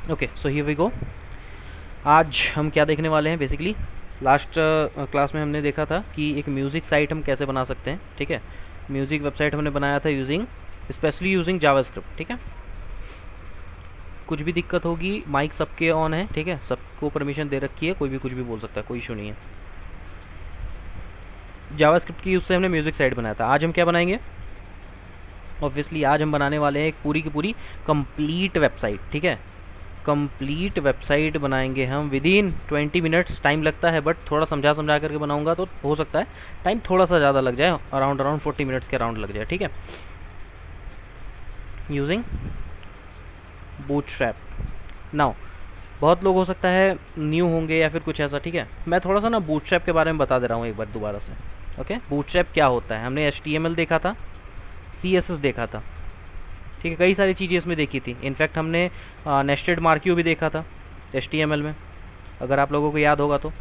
Okay, so here we go. आज हम क्या देखने वाले हैं बेसिकली, लास्ट क्लास में हमने देखा था कि एक म्यूज़िक साइट हम कैसे बना सकते हैं। ठीक है, म्यूज़िक वेबसाइट हमने बनाया था यूजिंग, स्पेशली यूजिंग जावास्क्रिप्ट। ठीक है, कुछ भी दिक्कत होगी, माइक सबके ऑन है। ठीक है, सबको परमिशन दे रखी है, कोई भी कुछ भी बोल सकता है, कोई इशू नहीं है। जावास्क्रिप्ट की यूज़ से हमने म्यूज़िक साइट बनाया था। आज हम क्या बनाएंगे? ऑब्वियसली आज हम बनाने वाले हैं एक पूरी की पूरी कंप्लीट वेबसाइट। ठीक है, कंप्लीट वेबसाइट बनाएंगे हम विद इन 20 मिनट्स। टाइम लगता है बट थोड़ा समझा समझा करके बनाऊंगा तो हो सकता है टाइम थोड़ा सा ज़्यादा लग जाए, अराउंड 40 मिनट्स के अराउंड लग जाए। ठीक है, यूजिंग बूटस्ट्रैप। नाउ बहुत लोग हो सकता है न्यू होंगे या फिर कुछ ऐसा। ठीक है, मैं थोड़ा सा ना बूटस्ट्रैप के बारे में बता दे रहा हूँ एक बार दोबारा से। ओके, बूटस्ट्रैप क्या होता है? हमने HTML देखा था, CSS देखा था। ठीक है, कई सारी चीज़ें इसमें देखी थी। इनफैक्ट हमने नेस्टेड मार्क्यू भी देखा था HTML में, अगर आप लोगों को याद होगा तो।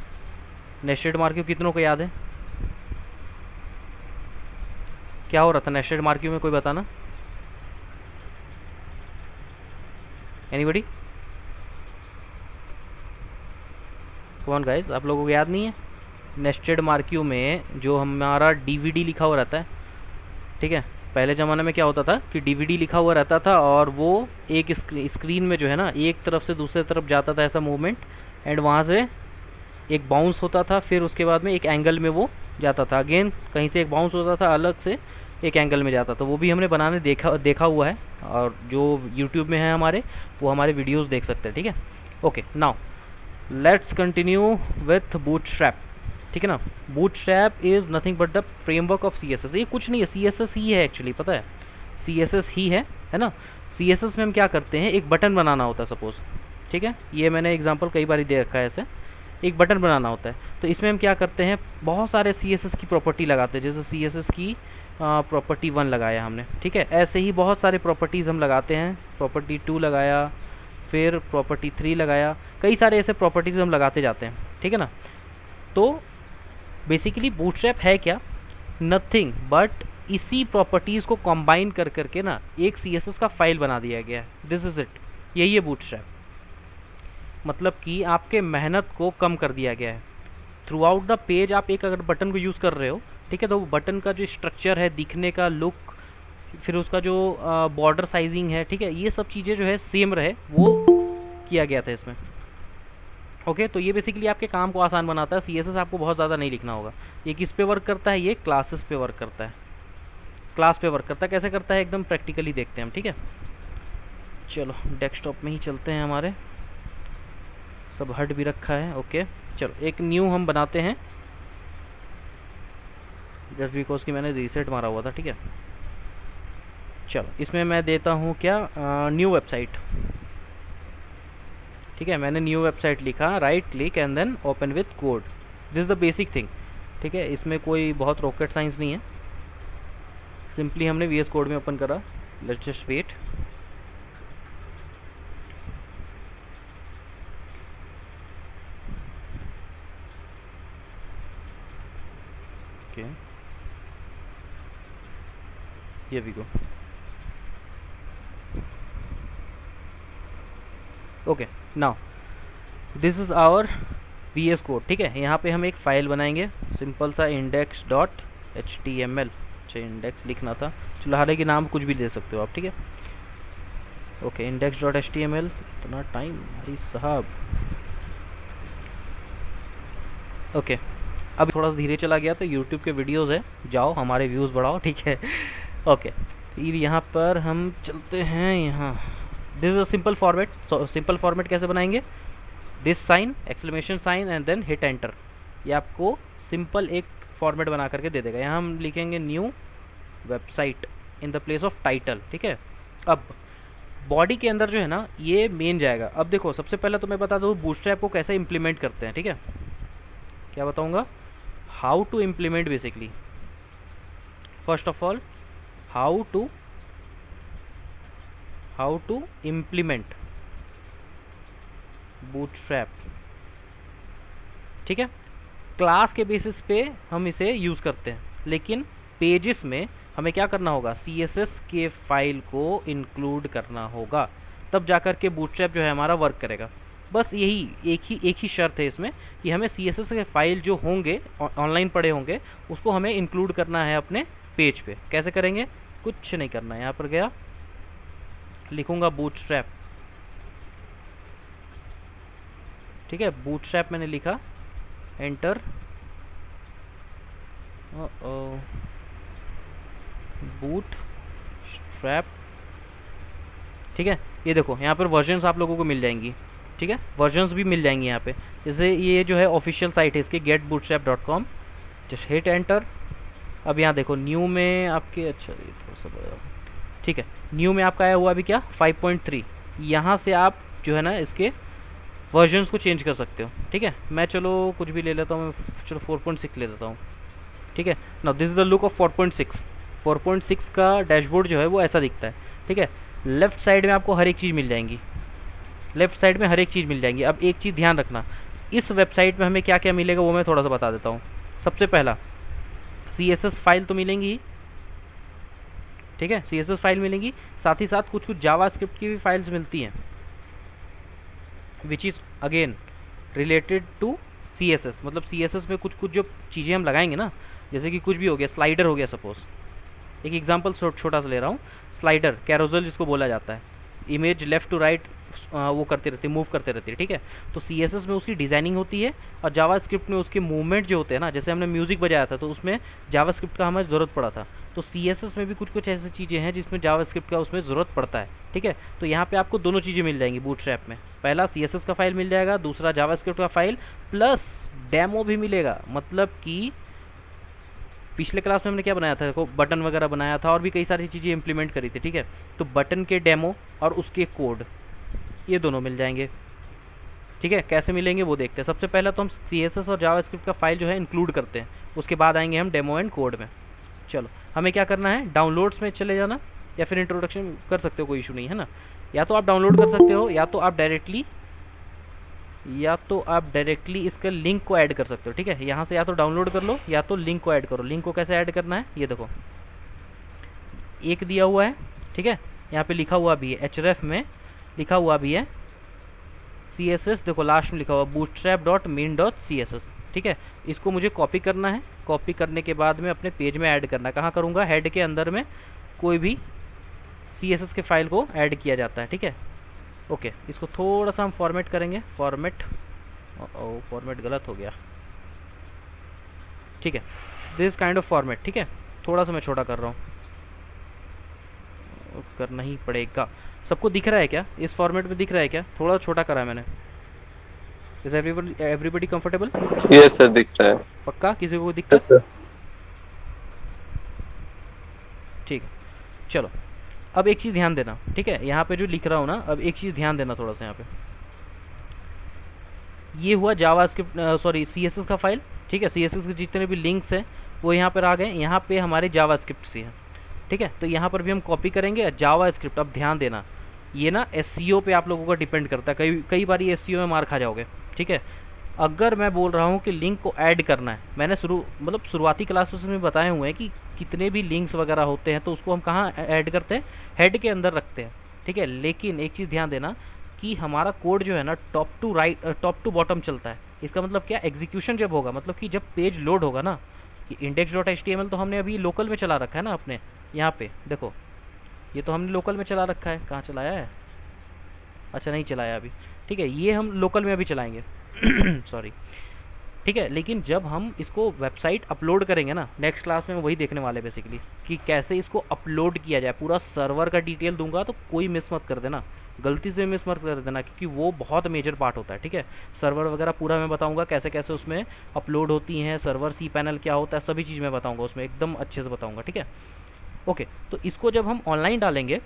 नेस्टेड मार्क्यू कितनों को याद है? क्या हो रहा था नेस्टेड मार्क्यू में, कोई बताना? एनीबडी? कौन गाइस, आप लोगों को याद नहीं है? नेस्टेड मार्क्यू में जो हमारा DVD लिखा हुआ रहता है। ठीक है, पहले ज़माने में क्या होता था कि DVD लिखा हुआ रहता था और वो एक स्क्रीन में जो है ना एक तरफ से दूसरे तरफ जाता था ऐसा मूवमेंट, एंड वहाँ से एक बाउंस होता था, फिर उसके बाद में एक एंगल में वो जाता था, अगेन कहीं से एक बाउंस होता था, अलग से एक एंगल में जाता था। वो भी हमने बनाने देखा हुआ है, और जो यूट्यूब में है हमारे, वो हमारे वीडियोस देख सकते हैं। ठीक है, okay, now let's continue with bootstrap. ठीक है ना, bootstrap is nothing but the framework of CSS। ये कुछ नहीं है, CSS ही है एक्चुअली, पता है? CSS ही है ना। CSS में हम क्या करते हैं, एक बटन बनाना होता है सपोज़। ठीक है, ये मैंने एग्जांपल कई बार दे रखा है ऐसे। एक बटन बनाना होता है तो इसमें हम क्या करते हैं, बहुत सारे CSS की प्रॉपर्टी लगाते हैं। जैसे CSS की प्रॉपर्टी 1 लगाया हमने। ठीक है, ऐसे ही बहुत सारे प्रॉपर्टीज़ हम लगाते हैं। प्रॉपर्टी 2 लगाया, फिर प्रॉपर्टी 3 लगाया, कई सारे ऐसे प्रॉपर्टीज़ हम लगाते जाते हैं। ठीक है ना, तो बेसिकली बूटस्ट्रैप है क्या? नथिंग बट इसी प्रॉपर्टीज़ को कंबाइन कर करके ना एक CSS का फाइल बना दिया गया है। दिस इज़ इट, यही है बूटस्ट्रैप। मतलब कि आपके मेहनत को कम कर दिया गया है। थ्रू आउट द पेज आप एक अगर बटन को यूज़ कर रहे हो, ठीक है, तो बटन का जो स्ट्रक्चर है, दिखने का लुक, फिर उसका जो बॉर्डर साइजिंग है, ठीक है, ये सब चीज़ें जो है सेम रहे, वो किया गया था इसमें। ओके, तो ये बेसिकली आपके काम को आसान बनाता है। CSS आपको बहुत ज़्यादा नहीं लिखना होगा। ये किस पे वर्क करता है? ये क्लासेस पे वर्क करता है। क्लास पे वर्क करता है। कैसे करता है एकदम प्रैक्टिकली देखते हैं हम। ठीक है, चलो डेस्कटॉप में ही चलते हैं, हमारे सब हट भी रखा है। ओके, चलो एक न्यू हम बनाते हैं, जस्ट बिकॉज कि मैंने रीसेट मारा हुआ था। ठीक है, चलो इसमें मैं देता हूँ क्या, न्यू वेबसाइट। ठीक है, मैंने न्यू वेबसाइट लिखा, right click and then open with code. This is the basic thing. ठीक है, इसमें कोई बहुत रॉकेट साइंस नहीं है, सिंपली हमने VS कोड में ओपन करा। Let's just wait. Okay, here we go. Okay, now this is our VS code. ठीक है, यहाँ पे हम एक फ़ाइल बनाएंगे, सिंपल सा index.html। अच्छा, इंडेक्स लिखना था, चलो हालांकि नाम कुछ भी दे सकते हो आप। ठीक है, ओके, index.html। इतना टाइम भाई साहब। ओके, अब थोड़ा सा धीरे चला गया तो यूट्यूब के वीडियोज़ है, जाओ हमारे व्यूज़ बढ़ाओ। ठीक है, ओके, फिर यहाँ पर हम चलते हैं यहाँ। This is a simple format. Simple format कैसे बनाएंगे? This sign, exclamation sign and then hit enter. ये आपको सिंपल एक फॉर्मेट बना करके दे देगा। यहाँ हम लिखेंगे new website in the place of title. ठीक है, अब बॉडी के अंदर जो है ना ये मेन जाएगा। अब देखो, सबसे पहले तो मैं बता दूँ बूटस्ट्रैप को कैसे इम्प्लीमेंट करते हैं। ठीक है, क्या बताऊँगा, how to implement basically. First of all, how to implement Bootstrap. ठीक है, क्लास के बेसिस पे हम इसे यूज़ करते हैं, लेकिन पेजेस में हमें क्या करना होगा, CSS के फाइल को इंक्लूड करना होगा। तब जाकर के बूटस्ट्रैप जो है हमारा वर्क करेगा। बस यही एक ही शर्त है इसमें कि हमें CSS के फाइल जो होंगे ऑनलाइन पड़े होंगे उसको हमें इंक्लूड करना है अपने पेज पे। कैसे करेंगे? कुछ नहीं करना है, यहाँ पर गया, लिखूंगा बूटस्ट्रैप, ठीक है, बूटस्ट्रैप मैंने लिखा, एंटर, बूट स्ट्रैप, ठीक है। ये देखो यहाँ पर वर्जन्स आप लोगों को मिल जाएंगी, ठीक है, वर्जन्स भी मिल जाएंगी यहाँ पे। जैसे ये जो है ऑफिशियल साइट है इसकी getbootstrap.com, जस्ट हिट एंटर। अब यहाँ देखो न्यू में आपके, अच्छा ये थोड़ा सा बड़ा, ठीक है, न्यू में आपका आया हुआ अभी क्या 5.3। यहाँ से आप जो है ना इसके वर्जन्स को चेंज कर सकते हो, ठीक है। मैं चलो कुछ भी ले लेता हूँ, चलो 4.6 ले लेता हूँ, ठीक है। Now this is the look of 4.6। 4.6 का डैशबोर्ड जो है वो ऐसा दिखता है, ठीक है। लेफ्ट साइड में आपको हर एक चीज़ मिल जाएंगी, लेफ्ट साइड में हर एक चीज़ मिल जाएंगी। अब एक चीज़ ध्यान रखना, इस वेबसाइट में हमें क्या क्या मिलेगा वो मैं थोड़ा सा बता देता हूँ। सबसे पहला CSS फाइल तो मिलेंगी, ठीक है, CSS फाइल मिलेंगी, साथ ही साथ कुछ जावास्क्रिप्ट की भी फाइल्स मिलती हैं which is again related to CSS। मतलब CSS में कुछ कुछ जो चीज़ें हम लगाएंगे ना, जैसे कि कुछ भी हो गया, स्लाइडर हो गया सपोज, एक एग्जांपल छोटा सा ले रहा हूँ, स्लाइडर कैरोजल जिसको बोला जाता है, इमेज लेफ़्ट टू राइट वो करती रहती है, मूव करते रहती है, ठीक है। तो CSS में उसकी डिज़ाइनिंग होती है और जावास्क्रिप्ट में उसके मूवमेंट जो होते हैं ना, जैसे हमने म्यूज़िक बजाया था तो उसमें जावास्क्रिप्ट का हमें ज़रूरत पड़ा था, तो CSS में भी कुछ कुछ ऐसी चीज़ें हैं जिसमें जावास्क्रिप्ट का उसमें ज़रूरत पड़ता है, ठीक है। तो यहाँ पे आपको दोनों चीज़ें मिल जाएंगी बूटस्ट्रैप में, पहला CSS का फाइल मिल जाएगा, दूसरा जावास्क्रिप्ट का फाइल, प्लस डेमो भी मिलेगा। मतलब कि पिछले क्लास में हमने क्या बनाया था, देखो बटन वगैरह बनाया था और भी कई सारी चीज़ें इंप्लीमेंट करी थी, ठीक है। तो बटन के डेमो और उसके कोड ये दोनों मिल जाएंगे, ठीक है। कैसे मिलेंगे वो देखते हैं। सबसे पहले तो हम CSS और जावास्क्रिप्ट का फाइल जो है इंक्लूड करते हैं, उसके बाद आएंगे हम डेमो एंड कोड में। चलो हमें क्या करना है, डाउनलोड्स में चले जाना या फिर इंट्रोडक्शन कर सकते हो, कोई इशू नहीं है ना। या तो आप डाउनलोड कर सकते हो या तो आप डायरेक्टली इसका लिंक को ऐड कर सकते हो, ठीक है। यहाँ से या तो डाउनलोड कर लो या तो लिंक को ऐड करो। लिंक को कैसे ऐड करना है, ये देखो एक दिया हुआ है, ठीक है, यहाँ पे लिखा हुआ भी है, href में लिखा हुआ भी है CSS, देखो लास्ट में लिखा हुआ bootstrap.main.css, ठीक है। इसको मुझे कॉपी करना है, कॉपी करने के बाद में अपने पेज में ऐड करना है। कहाँ करूँगा, हेड के अंदर में कोई भी CSS के फाइल को ऐड किया जाता है, ठीक है। ओके, इसको थोड़ा सा हम फॉर्मेट करेंगे, फॉर्मेट गलत हो गया, ठीक है, दिस काइंड ऑफ फॉर्मेट, ठीक है। थोड़ा सा मैं छोटा कर रहा हूँ, करना ही पड़ेगा। सबको दिख रहा है क्या, इस फॉर्मेट में दिख रहा है क्या? थोड़ा छोटा करा है मैंने। Is everybody comfortable? Yes sir, दिख रहा है। पक्का, किसी को कोई दिक्कत? Yes sir. ठीक, चलो अब एक चीज़ ध्यान देना, ठीक है, यहाँ पे जो लिख रहा हूँ ना, अब एक चीज़ ध्यान देना थोड़ा सा। यहाँ पे ये हुआ जावास्क्रिप्ट सॉरी CSS का फाइल, ठीक है। CSS के जितने भी लिंक्स हैं वो यहाँ पर आ गए, यहाँ पे हमारे जावास्क्रिप्ट से हैं, ठीक है। तो यहाँ पर भी हम कॉपी करेंगे जावास्क्रिप्ट। अब ध्यान देना, ये ना SEO पे आप लोगों का डिपेंड करता है, कई बार SEO में मार खा जाओगे, ठीक है। अगर मैं बोल रहा हूँ कि लिंक को ऐड करना है, मैंने शुरुआती क्लासेस में बताए हुए हैं कि कितने भी लिंक्स वगैरह होते हैं तो उसको हम कहाँ ऐड करते हैं, हेड के अंदर रखते हैं, ठीक है। लेकिन एक चीज़ ध्यान देना कि हमारा कोड जो है ना टॉप टू बॉटम चलता है। इसका मतलब क्या, एग्जीक्यूशन जब होगा, मतलब कि जब पेज लोड होगा ना, कि index.html तो हमने अभी लोकल में चला रखा है ना अपने, यहाँ पे देखो ये तो हमने लोकल में चला रखा है, कहाँ चलाया है, अच्छा नहीं चलाया अभी, ठीक है, ये हम लोकल में अभी चलाएंगे सॉरी, ठीक है। लेकिन जब हम इसको वेबसाइट अपलोड करेंगे ना, नेक्स्ट क्लास में वही देखने वाले बेसिकली कि कैसे इसको अपलोड किया जाए। पूरा सर्वर का डिटेल दूंगा तो कोई मिस मत कर देना, गलती से मिस मत कर देना, क्योंकि वो बहुत मेजर पार्ट होता है, ठीक है। सर्वर वगैरह पूरा मैं बताऊंगा कैसे कैसे उसमें अपलोड होती हैं, सर्वर cPanel क्या होता है, सभी चीज़ मैं बताऊँगा उसमें, एकदम अच्छे से बताऊँगा, ठीक है। ओके, तो इसको जब हम ऑनलाइन डालेंगे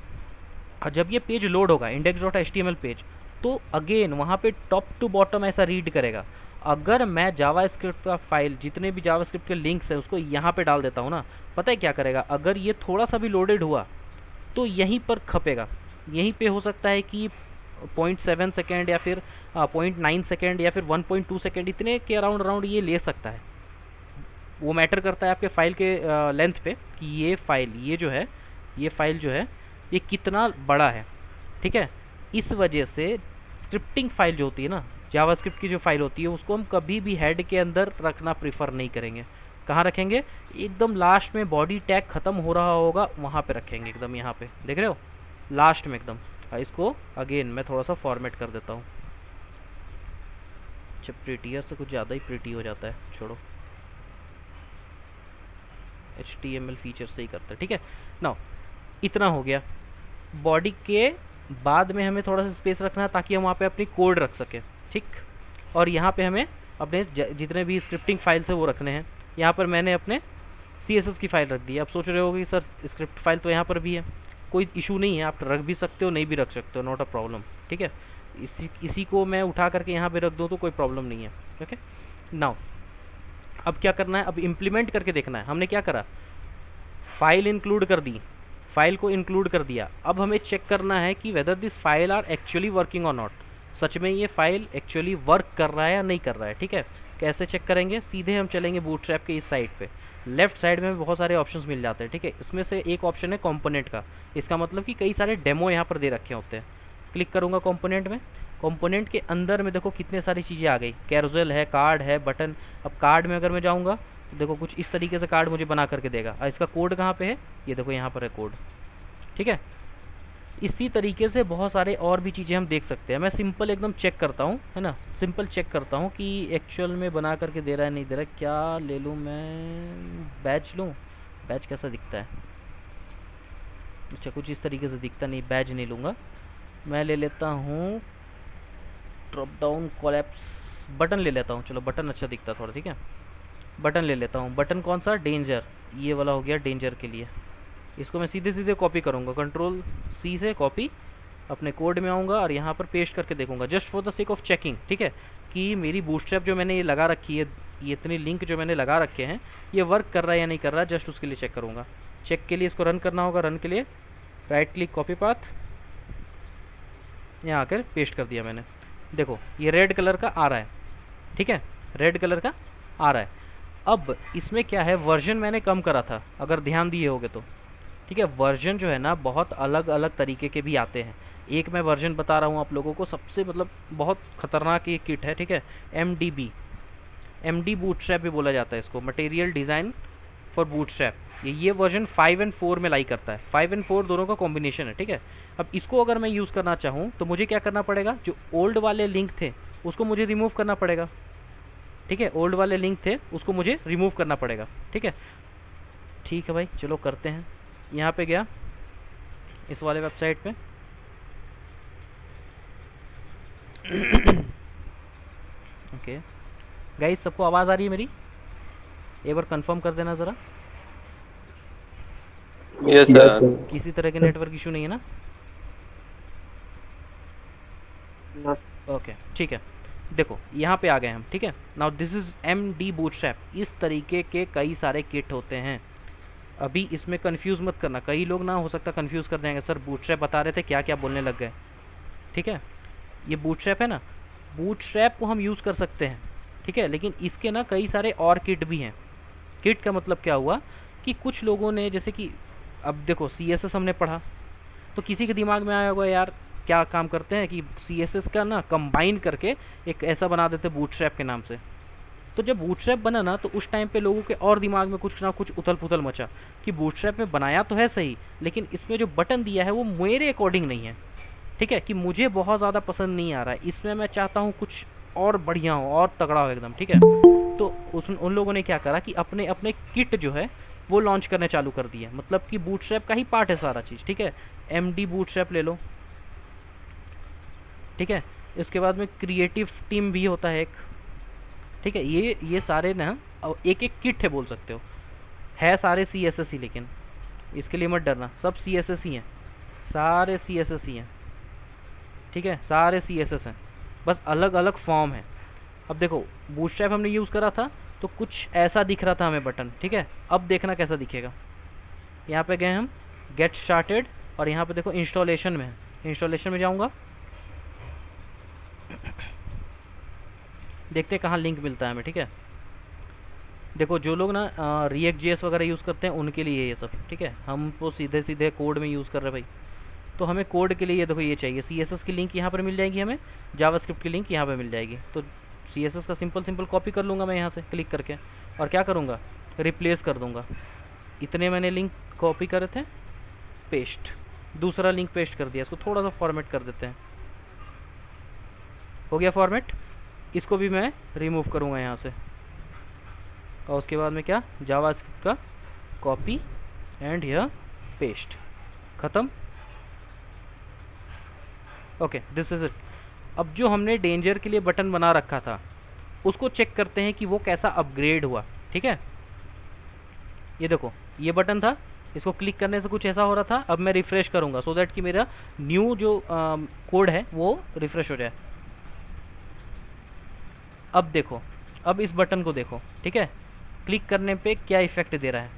और जब ये पेज लोड होगा index.html पेज, तो अगेन वहाँ पे टॉप टू बॉटम ऐसा रीड करेगा। अगर मैं जावास्क्रिप्ट का फाइल, जितने भी जावास्क्रिप्ट के लिंक्स हैं उसको यहाँ पे डाल देता हूँ ना, पता है क्या करेगा, अगर ये थोड़ा सा भी लोडेड हुआ तो यहीं पर खपेगा। यहीं पे हो सकता है कि 0.7 सेकेंड या फिर 0.9 सेकेंड या फिर 1.2 सेकेंड, इतने के अराउंड ये ले सकता है। वो मैटर करता है आपके फाइल के लेंथ पे कि ये फाइल जो है ये कितना बड़ा है, ठीक है। इस वजह से स्क्रिप्टिंग फाइल जो होती है ना, जावास्क्रिप्ट की जो फाइल होती है, उसको हम कभी भी हेड के अंदर रखना प्रीफर नहीं करेंगे। कहाँ रखेंगे? एकदम लास्ट में, बॉडी टैग खत्म हो रहा होगा वहाँ पे रखेंगे, एकदम यहाँ पे देख रहे हो, लास्ट में एकदम। इसको अगेन मैं थोड़ा सा फॉर्मेट कर देता हूँ। अच्छा, प्रीटियर से कुछ ज़्यादा ही प्रीटी हो जाता है, छोड़ो, HTML फीचर से ही करते हैं, ठीक है। नाउ इतना हो गया। बॉडी के बाद में हमें थोड़ा सा स्पेस रखना है ताकि हम वहाँ पे अपनी कोड रख सकें, ठीक। और यहाँ पे हमें अपने जितने भी स्क्रिप्टिंग फाइल्स है वो रखने हैं। यहाँ पर मैंने अपने CSS की फ़ाइल रख दी है। अब सोच रहे हो कि सर स्क्रिप्ट फाइल तो यहाँ पर भी है, कोई इशू नहीं है, आप रख भी सकते हो, नहीं भी रख सकते हो, नॉट अ प्रॉब्लम, ठीक है। इसी को मैं उठा करके यहाँ पे रख दूँ तो कोई प्रॉब्लम नहीं है, ओके। नाउ अब क्या करना है? अब इम्प्लीमेंट करके देखना है। हमने क्या करा? फाइल इंक्लूड कर दी, फाइल को इंक्लूड कर दिया। अब हमें चेक करना है कि whether this file are actually working और नॉट, सच में ये फाइल एक्चुअली वर्क कर रहा है या नहीं कर रहा है, ठीक है। कैसे चेक करेंगे? सीधे हम चलेंगे बूटस्ट्रैप के इस साइड पे, लेफ्ट साइड में बहुत सारे ऑप्शंस मिल जाते हैं, ठीक है। इसमें से एक ऑप्शन है कंपोनेंट का, इसका मतलब कि कई सारे डेमो यहाँ पर दे रखे होते हैं। क्लिक करूँगा कंपोनेंट में, कंपोनेंट के अंदर में देखो कितने सारी चीज़ें आ गई, कैरोसेल है, कार्ड है, बटन। अब कार्ड में अगर मैं जाऊँगा तो देखो कुछ इस तरीके से कार्ड मुझे बना करके देगा। इसका कोड कहाँ पे है? ये देखो यहाँ पर है कोड, ठीक है। इसी तरीके से बहुत सारे और भी चीज़ें हम देख सकते हैं। मैं सिंपल एकदम चेक करता हूँ, है ना, सिंपल चेक करता हूँ कि एक्चुअल में बना करके दे रहा है नहीं दे रहा है। क्या ले लूँ मैं? बैच लूँ? बैच कैसा दिखता है? अच्छा, कुछ इस तरीके से दिखता नहीं, बैच नहीं लूँगा। मैं ले लेता हूँ ड्रॉप डाउन कोलैप्स, बटन ले लेता हूँ। चलो बटन अच्छा दिखता है थोड़ा, ठीक है, बटन ले लेता हूँ। बटन कौन सा? डेंजर, ये वाला हो गया डेंजर के लिए। इसको मैं सीधे सीधे कॉपी करूँगा, Ctrl+C से कॉपी, अपने कोड में आऊँगा और यहाँ पर पेस्ट करके देखूँगा, just for the sake of checking, ठीक है, कि मेरी बूटस्ट्रैप जो मैंने ये लगा रखी है, ये इतनी लिंक जो मैंने लगा रखे हैं, ये वर्क कर रहा है या नहीं कर रहा है, जस्ट उसके लिए चेक करूँगा। चेक के लिए इसको रन करना होगा। रन के लिए राइट क्लिक, कॉपी पाथ, यहाँ आकर पेस्ट कर दिया मैंने। देखो ये रेड कलर का आ रहा है, ठीक है, रेड कलर का आ रहा है। अब इसमें क्या है, वर्जन मैंने कम करा था, अगर ध्यान दिए होगे तो, ठीक है। वर्जन जो है ना बहुत अलग अलग तरीके के भी आते हैं। एक मैं वर्जन बता रहा हूँ आप लोगों को, सबसे मतलब बहुत खतरनाक ये किट है, ठीक है, MD बूटस्ट्रैप भी बोला जाता है इसको, मटेरियल डिज़ाइन फॉर बूटस्ट्रैप। ये वर्जन 5 और 4 में लाई करता है, 5 और 4 दोनों का कॉम्बिनेशन है, ठीक है। अब इसको अगर मैं यूज़ करना चाहूँ तो मुझे क्या करना पड़ेगा? जो ओल्ड वाले लिंक थे उसको मुझे रिमूव करना पड़ेगा, ठीक है, ओल्ड वाले लिंक थे उसको मुझे रिमूव करना पड़ेगा, ठीक है। ठीक है भाई, चलो करते हैं। यहाँ पे गया इस वाले वेबसाइट पे ओके गाइस, सबको आवाज़ आ रही है मेरी? एक बार कंफर्म कर देना ज़रा। Yes yes sir. किसी तरह के नेटवर्क इशू नहीं है ना? ओके ठीक है। देखो यहाँ पे आ गए हम, ठीक है। Now this is MD bootstrap. इस तरीके के कई सारे किट होते हैं। अभी इसमें कंफ्यूज मत करना, कई लोग ना हो सकता कंफ्यूज कर देंगे, सर बूटस्ट्रैप बता रहे थे क्या क्या बोलने लग गए, ठीक है। ये बूटस्ट्रैप है ना, बूटस्ट्रैप को हम यूज़ कर सकते हैं, ठीक है, लेकिन इसके ना कई सारे और किट भी हैं। किट का मतलब क्या हुआ कि कुछ लोगों ने, जैसे कि अब देखो CSS हमने पढ़ा, तो किसी के दिमाग में आया होगा यार क्या काम करते हैं कि CSS का ना कंबाइन करके एक ऐसा बना देते बूटस्ट्रैप के नाम से। तो जब बूटस्ट्रैप बना ना तो उस टाइम पे लोगों के और दिमाग में कुछ ना कुछ उथल पुथल मचा कि बूटस्ट्रैप में बनाया तो है सही, लेकिन इसमें जो बटन दिया है वो मेरे अकॉर्डिंग नहीं है, ठीक है, कि मुझे बहुत ज़्यादा पसंद नहीं आ रहा है। इसमें मैं चाहता हूँ कुछ और बढ़िया हो और तगड़ा हो एकदम, ठीक है। तो उन लोगों ने क्या करा कि अपने अपने किट जो है वो लॉन्च करने चालू कर दिए, मतलब कि बूटस्ट्रैप का ही पार्ट है सारा चीज़, ठीक है। MD बूटस्ट्रैप ले लो, ठीक है। इसके बाद में क्रिएटिव टीम भी होता है एक, ठीक है। ये सारे ना एक एक किट है बोल सकते हो, है सारे CSS ही, लेकिन इसके लिए मत डरना, सब CSS ही हैं, सारे CSS ही हैं, ठीक है, सारे CSS हैं, बस अलग अलग फॉर्म है। अब देखो बूटस्ट्रैप हमने यूज़ करा था तो कुछ ऐसा दिख रहा था हमें बटन, ठीक है। अब देखना कैसा दिखेगा। यहाँ पे गए हम गेट स्टार्टेड और यहाँ पे देखो इंस्टॉलेशन में है, इंस्टॉलेशन में जाऊँगा, देखते हैं कहाँ लिंक मिलता है हमें, ठीक है। देखो जो लोग ना React.js वगैरह यूज़ करते हैं उनके लिए ये सब, ठीक है, हम तो सीधे सीधे कोड में यूज़ कर रहे हैं भाई। तो हमें कोड के लिए ये देखो ये चाहिए, CSS की लिंक यहाँ पर मिल जाएगी हमें, जावास्क्रिप्ट की लिंक यहाँ पर मिल जाएगी। तो CSS का सिंपल कॉपी कर लूँगा मैं यहाँ से क्लिक करके, और क्या करूँगा, रिप्लेस कर दूँगा। इतने मैंने लिंक कॉपी करे थे, पेस्ट, दूसरा लिंक पेस्ट कर दिया। इसको थोड़ा सा फॉर्मेट कर देते हैं, हो गया फॉर्मेट। इसको भी मैं रिमूव करूँगा यहाँ से, और उसके बाद में क्या, जावास्क्रिप्ट का कॉपी एंड हियर पेस्ट, ख़त्म। Okay, this is it. अब जो हमने डेंजर के लिए बटन बना रखा था उसको चेक करते हैं कि वो कैसा अपग्रेड हुआ। ठीक है, ये देखो ये बटन था, इसको क्लिक करने से कुछ ऐसा हो रहा था। अब मैं रिफ़्रेश करूँगा सो दैट कि मेरा न्यू जो कोड है वो रिफ़्रेश हो जाए। अब देखो, अब इस बटन को देखो, ठीक है, क्लिक करने पे क्या इफेक्ट दे रहा है।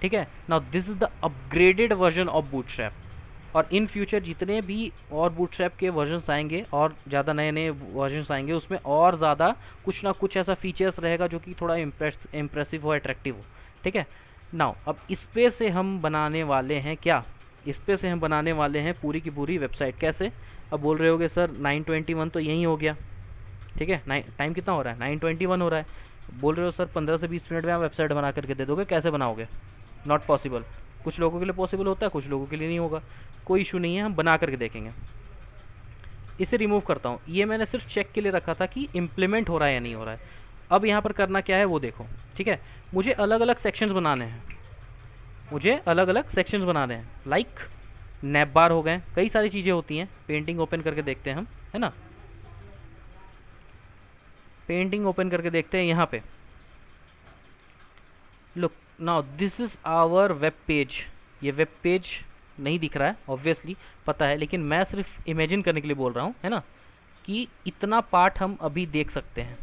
ठीक है, now this is the upgraded version of bootstrap. और इन फ्यूचर जितने भी और बूटस्ट्रैप के वर्जन्स आएंगे और ज़्यादा नए नए वर्जन्स आएंगे, उसमें और ज़्यादा कुछ ना कुछ ऐसा फीचर्स रहेगा जो कि थोड़ा इम्प्रेसिव हो, अट्रैक्टिव हो। ठीक है, नाउ अब इस पे से हम बनाने वाले हैं क्या, इस पे से हम बनाने वाले हैं पूरी की पूरी वेबसाइट। कैसे, अब बोल रहे होगे सर 921 तो यही हो गया। ठीक है, टाइम कितना हो रहा है, 9:21 हो रहा है। बोल रहे हो सर 15 से 20 मिनट में आप वेबसाइट बना करके दे दोगे, कैसे बनाओगे, नॉट पॉसिबल। कुछ लोगों के लिए पॉसिबल होता है, कुछ लोगों के लिए नहीं होगा, कोई इशू नहीं है, हम बना करके देखेंगे। इसे रिमूव करता हूँ, ये मैंने सिर्फ चेक के लिए रखा था कि इम्प्लीमेंट हो रहा है या नहीं हो रहा है। अब यहाँ पर करना क्या है वो देखो। ठीक है, मुझे अलग अलग सेक्शंस बनाने हैं, मुझे अलग अलग सेक्शंस बनाने हैं, लाइक नैप बार हो गए, कई सारी चीज़ें होती हैं। पेंटिंग ओपन करके देखते हैं हम, है ना, पेंटिंग ओपन करके देखते हैं यहाँ पे। Look now this is our web page. ये वेब पेज नहीं दिख रहा है ऑब्वियसली, पता है, लेकिन मैं सिर्फ इमेजिन करने के लिए बोल रहा हूँ, है ना, कि इतना पार्ट हम अभी देख सकते हैं,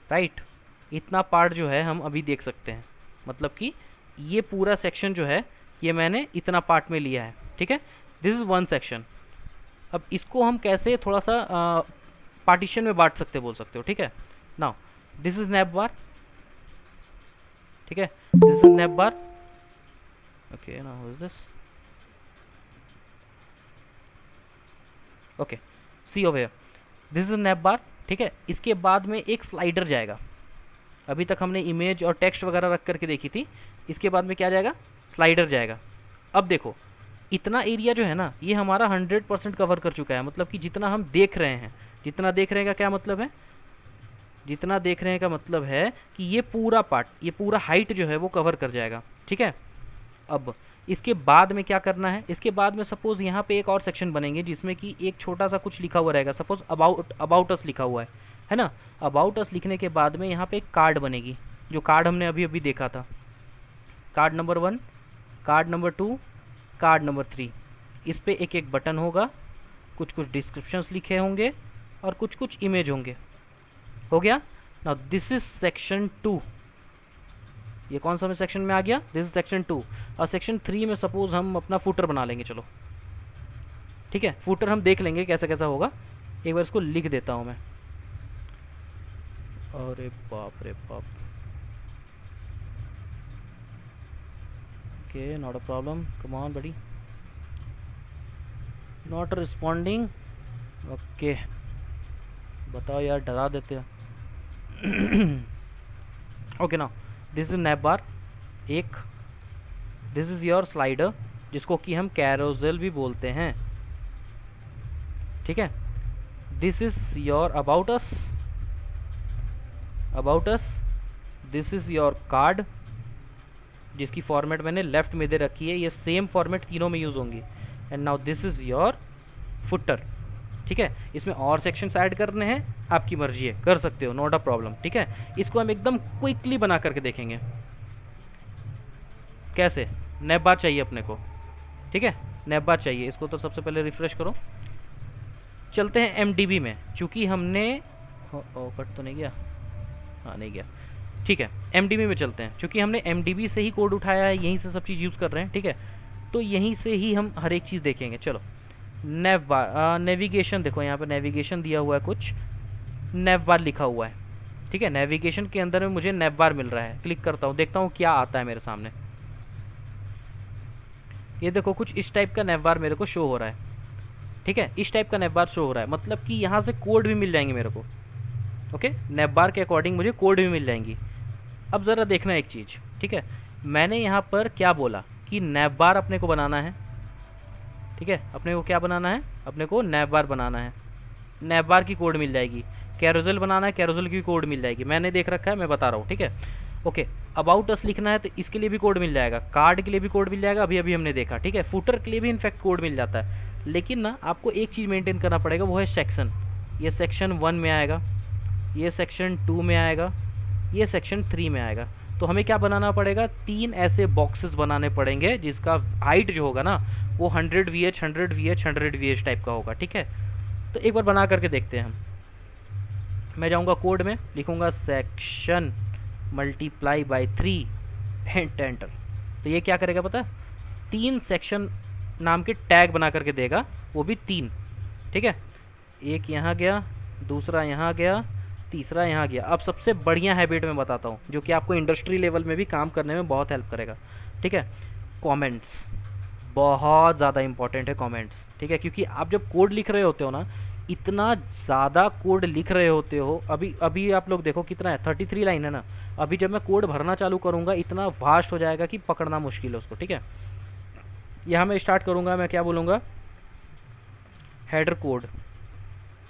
राइट। इतना पार्ट जो है हम अभी देख सकते हैं, मतलब कि ये पूरा सेक्शन जो है ये मैंने इतना पार्ट में लिया है। ठीक है, दिस इज़ वन सेक्शन। अब इसको हम कैसे थोड़ा सा पार्टीशन में बांट सकते बोल सकते हो। ठीक है, now this is nav bar. ठीक है, this is nav bar. Okay, now is this, okay, see over here, this is nav bar. ठीक है, इसके बाद में एक स्लाइडर जाएगा। अभी तक हमने इमेज और टेक्स्ट वगैरह रख करके देखी थी, इसके बाद में क्या जाएगा, स्लाइडर जाएगा। अब देखो इतना एरिया जो है ना ये हमारा 100% कवर कर चुका है, मतलब कि जितना हम देख रहे हैं, जितना देख रहे हैं का क्या मतलब है, जितना देख रहे हैं का मतलब है कि ये पूरा पार्ट, ये पूरा हाइट जो है वो कवर कर जाएगा। ठीक है, अब इसके बाद में क्या करना है, इसके बाद में सपोज यहाँ पे एक और सेक्शन बनेंगे जिसमें कि एक छोटा सा कुछ लिखा हुआ रहेगा, सपोज अबाउट अस लिखा हुआ है ना। अबाउट अस लिखने के बाद में यहाँ पे एक कार्ड बनेगी, जो कार्ड हमने अभी अभी देखा था, card number 1, card number 2, card number 3। इस पे एक एक बटन होगा, कुछ कुछ डिस्क्रिप्शंस लिखे होंगे और कुछ कुछ इमेज होंगे। हो गया, नाउ दिस इज सेक्शन 2। ये कौन सा सेक्शन में आ गया, दिस इज सेक्शन 2। और सेक्शन 3 में सपोज हम अपना फुटर बना लेंगे, चलो ठीक है, फुटर हम देख लेंगे कैसा कैसा होगा। एक बार इसको लिख देता हूँ मैं, अरे बाप रे बाप। Okay, not a problem, come on buddy, not responding. Okay, बताओ यार, डरा देते हो। Okay, now this is nav bar एक, दिस इज योर स्लाइडर जिसको कि हम कैरोसेल भी बोलते हैं। ठीक है, this is your about us, about us, this is your card जिसकी फॉर्मेट मैंने लेफ्ट में दे रखी है, ये सेम फॉर्मेट तीनों में यूज होंगी। And now this is your footer. ठीक है, इसमें और सेक्शंस ऐड करने हैं, आपकी मर्जी है, कर सकते हो, नॉट अ प्रॉब्लम। ठीक है, इसको हम एकदम क्विकली बना करके देखेंगे कैसे। नैप बार चाहिए अपने को, ठीक है, नैप बार चाहिए। इसको तो सबसे पहले रिफ्रेश करो, चलते हैं एमडीबी में, चूंकि हमने कट तो नहीं गया, हाँ नहीं गया, ठीक है, एमडीबी में चलते हैं, चूंकि हमने एमडीबी से ही कोड उठाया है, यहीं से सब चीज़ यूज़ कर रहे हैं। ठीक है, तो यहीं से ही हम हर एक चीज़ देखेंगे। चलो, नैप बार, नेविगेशन देखो, यहाँ पे नेविगेशन दिया हुआ है, कुछ नैप बार लिखा हुआ है। ठीक है, नेविगेशन के अंदर में मुझे नैप बार मिल रहा है, क्लिक करता हूँ, देखता हूँ क्या आता है मेरे सामने। ये देखो कुछ इस टाइप का नैवबार मेरे को शो हो रहा है। ठीक है, इस टाइप का नैवबार शो हो रहा है, मतलब कि यहाँ से कोड भी मिल जाएंगे मेरे को। ओके, नैवबार के अकॉर्डिंग मुझे कोड भी मिल जाएंगी। अब ज़रा देखना एक चीज़, ठीक है, मैंने यहाँ पर क्या बोला कि नैवबार अपने को बनाना है। ठीक है, अपने को क्या बनाना है, अपने को नैवबार बनाना है। नैवबार की कोड मिल जाएगी। कैरोजल बनाना है, कैरोजल की कोड मिल जाएगी, मैंने देख रखा है, मैं बता रहा हूँ। ठीक है, ओके। अबाउट अस लिखना है तो इसके लिए भी कोड मिल जाएगा, कार्ड के लिए भी कोड मिल जाएगा, अभी अभी हमने देखा। ठीक है, फुटर के लिए भी इनफैक्ट कोड मिल जाता है। लेकिन ना आपको एक चीज़ मेंटेन करना पड़ेगा, वो है सेक्शन। ये सेक्शन 1 में आएगा, ये सेक्शन 2 में आएगा, ये सेक्शन 3 में आएगा। तो हमें क्या बनाना पड़ेगा, 3 ऐसे बॉक्सेस बनाने पड़ेंगे जिसका हाइट जो होगा ना वो 100 VH 100 VH 100 VH टाइप का होगा। ठीक है, तो एक बार बना करके देखते हैं हम। मैं जाऊंगा कोड में, लिखूंगा section multiply by 3 and enter. तो ये क्या करेगा पता है, 3 सेक्शन नाम के टैग बना करके देगा, वो भी 3। ठीक है, एक यहाँ गया, दूसरा यहाँ गया, तीसरा यहाँ गया। अब सबसे बढ़िया हैबिट मैं बताता हूँ जो कि आपको इंडस्ट्री लेवल में भी काम करने में बहुत हेल्प करेगा। ठीक है, कमेंट्स बहुत ज़्यादा इंपॉर्टेंट है, कमेंट्स। ठीक है, क्योंकि आप जब कोड लिख रहे होते हो ना, इतना ज़्यादा कोड लिख रहे होते हो, अभी अभी आप लोग देखो कितना है, 33 लाइन है ना। अभी जब मैं कोड भरना चालू करूँगा इतना वास्ट हो जाएगा कि पकड़ना मुश्किल है उसको। ठीक है, यहाँ मैं स्टार्ट करूँगा, मैं क्या बोलूँगा, हेडर कोड।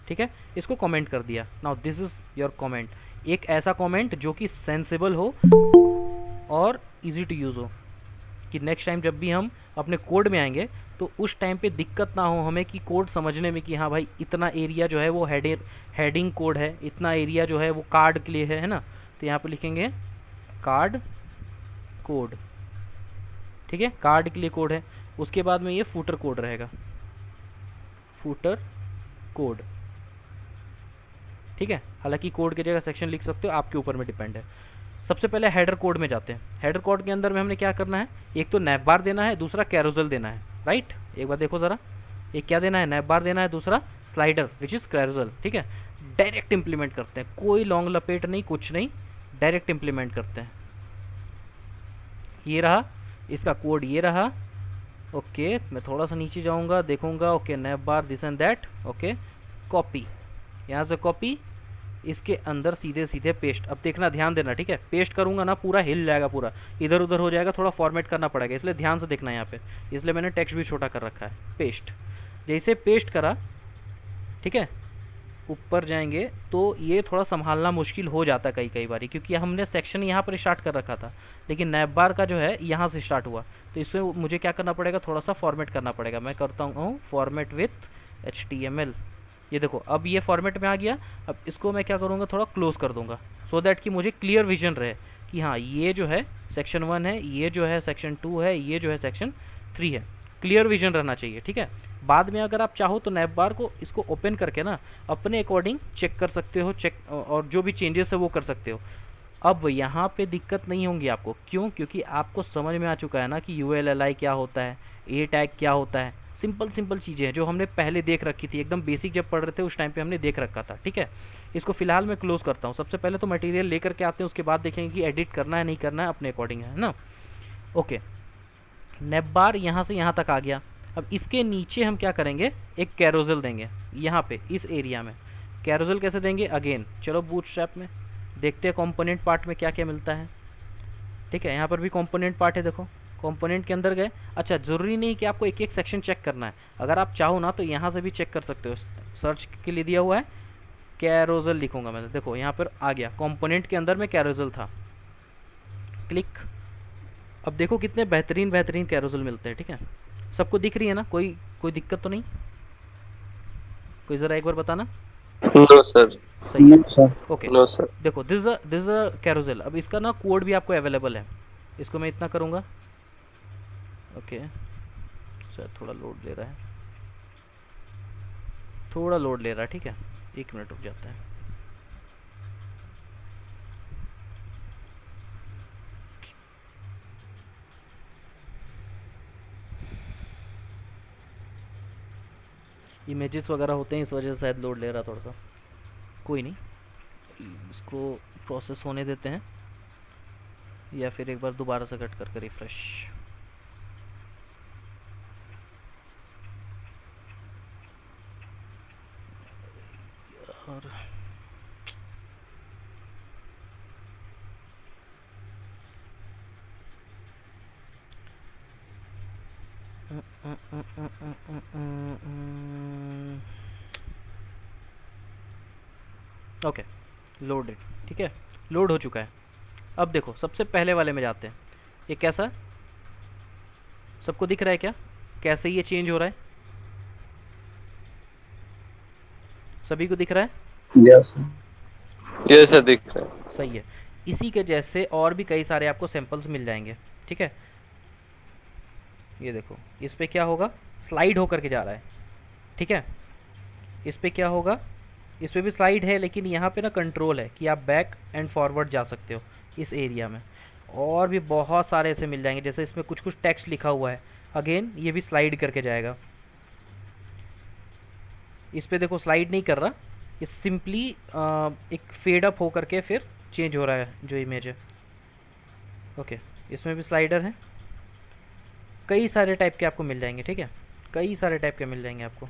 ठीक है, इसको कमेंट कर दिया। Now this is your comment, एक ऐसा कमेंट जो कि सेंसिबल हो और इजी टू यूज़ हो, कि नेक्स्ट टाइम जब भी हम अपने कोड में आएंगे तो उस टाइम पे दिक्कत ना हो हमें कि कोड समझने में, कि हाँ भाई इतना एरिया जो है वो हेडिंग कोड है, इतना एरिया जो है वो कार्ड के लिए है ना। तो यहाँ पे लिखेंगे कार्ड कोड। ठीक है, कार्ड के लिए कोड है। उसके बाद में ये फूटर कोड रहेगा, फूटर कोड। ठीक है, हालांकि कोड की जगह सेक्शन लिख सकते हो, आपके ऊपर में डिपेंड है। सबसे पहले हेडर कोड में जाते हैं। हेडर कोड के अंदर में हमने क्या करना है, एक तो नैवबार देना है, दूसरा कैरोजल देना है। राइट, एक बार देखो ज़रा, एक क्या देना है, नैवबार देना है, दूसरा स्लाइडर विच इज़ कैरोजल। ठीक है, डायरेक्ट इंप्लीमेंट करते हैं, कोई लॉन्ग लपेट नहीं, कुछ नहीं, डायरेक्ट इंप्लीमेंट करते हैं। ये रहा इसका कोड, ये रहा। ओके, मैं थोड़ा सा नीचे जाऊंगा, देखूंगा, okay navbar this and that. Okay, copy, यहाँ से कॉपी, इसके अंदर सीधे सीधे पेस्ट। अब देखना, ध्यान देना, ठीक है, पेस्ट करूंगा ना पूरा हिल जाएगा, पूरा इधर उधर हो जाएगा, थोड़ा फॉर्मेट करना पड़ेगा, इसलिए ध्यान से देखना यहाँ पे। इसलिए मैंने टेक्स्ट भी छोटा कर रखा है। पेस्ट, जैसे पेस्ट करा, ठीक है, ऊपर जाएंगे तो ये थोड़ा संभालना मुश्किल हो जाता है कई कई बारी, क्योंकि हमने सेक्शन यहाँ पर स्टार्ट कर रखा था, लेकिन नैवबार का जो है यहाँ से स्टार्ट हुआ। तो इसमें मुझे क्या करना पड़ेगा, थोड़ा सा फॉर्मेट करना पड़ेगा। मैं करता हूँ फॉर्मेट विथ HTML। ये देखो अब ये फॉर्मेट में आ गया। अब इसको मैं क्या करूँगा, थोड़ा क्लोज कर दूंगा, सो दैट कि मुझे क्लियर विजन रहे कि हाँ ये जो है सेक्शन 1 है, ये जो है सेक्शन 2 है, ये जो है सेक्शन 3 है। क्लियर विजन रहना चाहिए। ठीक है, बाद में अगर आप चाहो तो नैवबार को इसको ओपन करके ना अपने अकॉर्डिंग चेक कर सकते हो, चेक और जो भी चेंजेस है वो कर सकते हो। अब यहाँ पे दिक्कत नहीं होंगी आपको, क्यों, क्योंकि आपको समझ में आ चुका है ना कि ULLI क्या होता है, ए टैग क्या होता है। सिंपल सिंपल चीज़ें हैं जो हमने पहले देख रखी थी, एकदम बेसिक जब पढ़ रहे थे उस टाइम पे हमने देख रखा था। ठीक है, इसको फिलहाल मैं क्लोज करता हूँ। सबसे पहले तो मटेरियल लेकर के आते हैं, उसके बाद देखेंगे कि एडिट करना है नहीं करना है, अपने अकॉर्डिंग है ना। ओके, नैवबार यहाँ से यहाँ तक आ गया। अब इसके नीचे हम क्या करेंगे, एक कैरोजल देंगे यहाँ पे इस एरिया में। कैरोजल कैसे देंगे, अगेन चलो बूटस्ट्रैप में देखते हैं कंपोनेंट पार्ट में क्या क्या मिलता है। ठीक है, यहाँ पर भी कंपोनेंट पार्ट है, देखो कंपोनेंट के अंदर गए। अच्छा, ज़रूरी नहीं कि आपको एक एक सेक्शन चेक करना है, अगर आप चाहो ना तो यहाँ से भी चेक कर सकते हो। सर्च के लिए दिया हुआ है कैरोजल, लिखूंगा मैं, देखो यहाँ पर आ गया, कंपोनेंट के अंदर में कैरोजल था। क्लिक, अब देखो कितने बेहतरीन बेहतरीन कैरोजल मिलते हैं। ठीक है, सबको दिख रही है ना, कोई कोई दिक्कत तो नहीं, कोई ज़रा एक बार बताना। No sir. सही है, सर। ओके। No sir. देखो दिस अ कैरोजल। अब इसका ना कोड भी आपको अवेलेबल है, इसको मैं इतना करूँगा। ओके, सर थोड़ा लोड ले रहा है, थोड़ा लोड ले रहा है, ठीक है, 1 मिनट रुक जाता है। इमेजेस वगैरह होते हैं इस वजह से शायद लोड ले रहा थोड़ा सा, कोई नहीं, इसको प्रोसेस होने देते हैं, या फिर एक बार दोबारा से कट करके रिफ्रेश। और ओके, लोडेड। ठीक है, लोड हो चुका है। अब देखो सबसे पहले वाले में जाते हैं। ये कैसा, सबको दिख रहा है क्या, कैसे ये चेंज हो रहा है? सभी को दिख रहा है? यस ये सर दिख रहा है। सही है। इसी के जैसे और भी कई सारे आपको सैंपल्स मिल जाएंगे। ठीक है, ये देखो इस पे क्या होगा, स्लाइड होकर के जा रहा है। ठीक है, इस पे क्या होगा, इस पे भी स्लाइड है, लेकिन यहाँ पे ना कंट्रोल है कि आप बैक एंड फॉरवर्ड जा सकते हो इस एरिया में। और भी बहुत सारे ऐसे मिल जाएंगे, जैसे इसमें कुछ कुछ टेक्स्ट लिखा हुआ है, अगेन ये भी स्लाइड करके जाएगा। इस पे देखो स्लाइड नहीं कर रहा, ये सिंपली एक फेड अप होकर के फिर चेंज हो रहा है जो इमेज है। ओके, इसमें भी स्लाइडर है। कई सारे टाइप के आपको मिल जाएंगे। ठीक है, कई सारे टाइप के मिल जाएंगे आपको।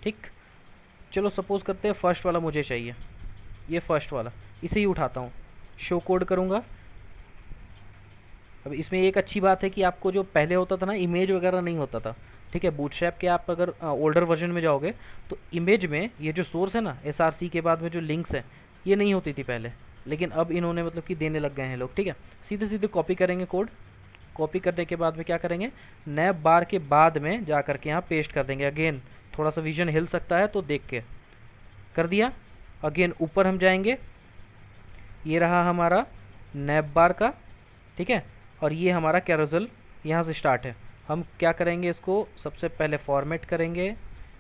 ठीक, चलो सपोज़ करते हैं फर्स्ट वाला मुझे चाहिए, ये फर्स्ट वाला, इसे ही उठाता हूँ, शो कोड करूँगा। अब इसमें एक अच्छी बात है कि आपको जो पहले होता था ना, इमेज वगैरह नहीं होता था। ठीक है, बूटस्ट्रैप के आप अगर ओल्डर वर्जन में जाओगे तो इमेज में ये जो सोर्स है ना, एसआरसी के बाद में जो लिंक्स है, ये नहीं होती थी पहले, लेकिन अब इन्होंने मतलब कि देने लग गए हैं लोग। ठीक है, सीधे सीधे कॉपी करेंगे कोड, कॉपी करने के बाद में क्या करेंगे, नैप बार के बाद में जा करके यहाँ पेस्ट कर देंगे। अगेन थोड़ा सा विजन हिल सकता है तो देख के कर दिया। अगेन ऊपर हम जाएंगे, ये रहा हमारा नैप बार का। ठीक है, और ये हमारा कैरोजल यहाँ से स्टार्ट है। हम क्या करेंगे, इसको सबसे पहले फॉर्मेट करेंगे,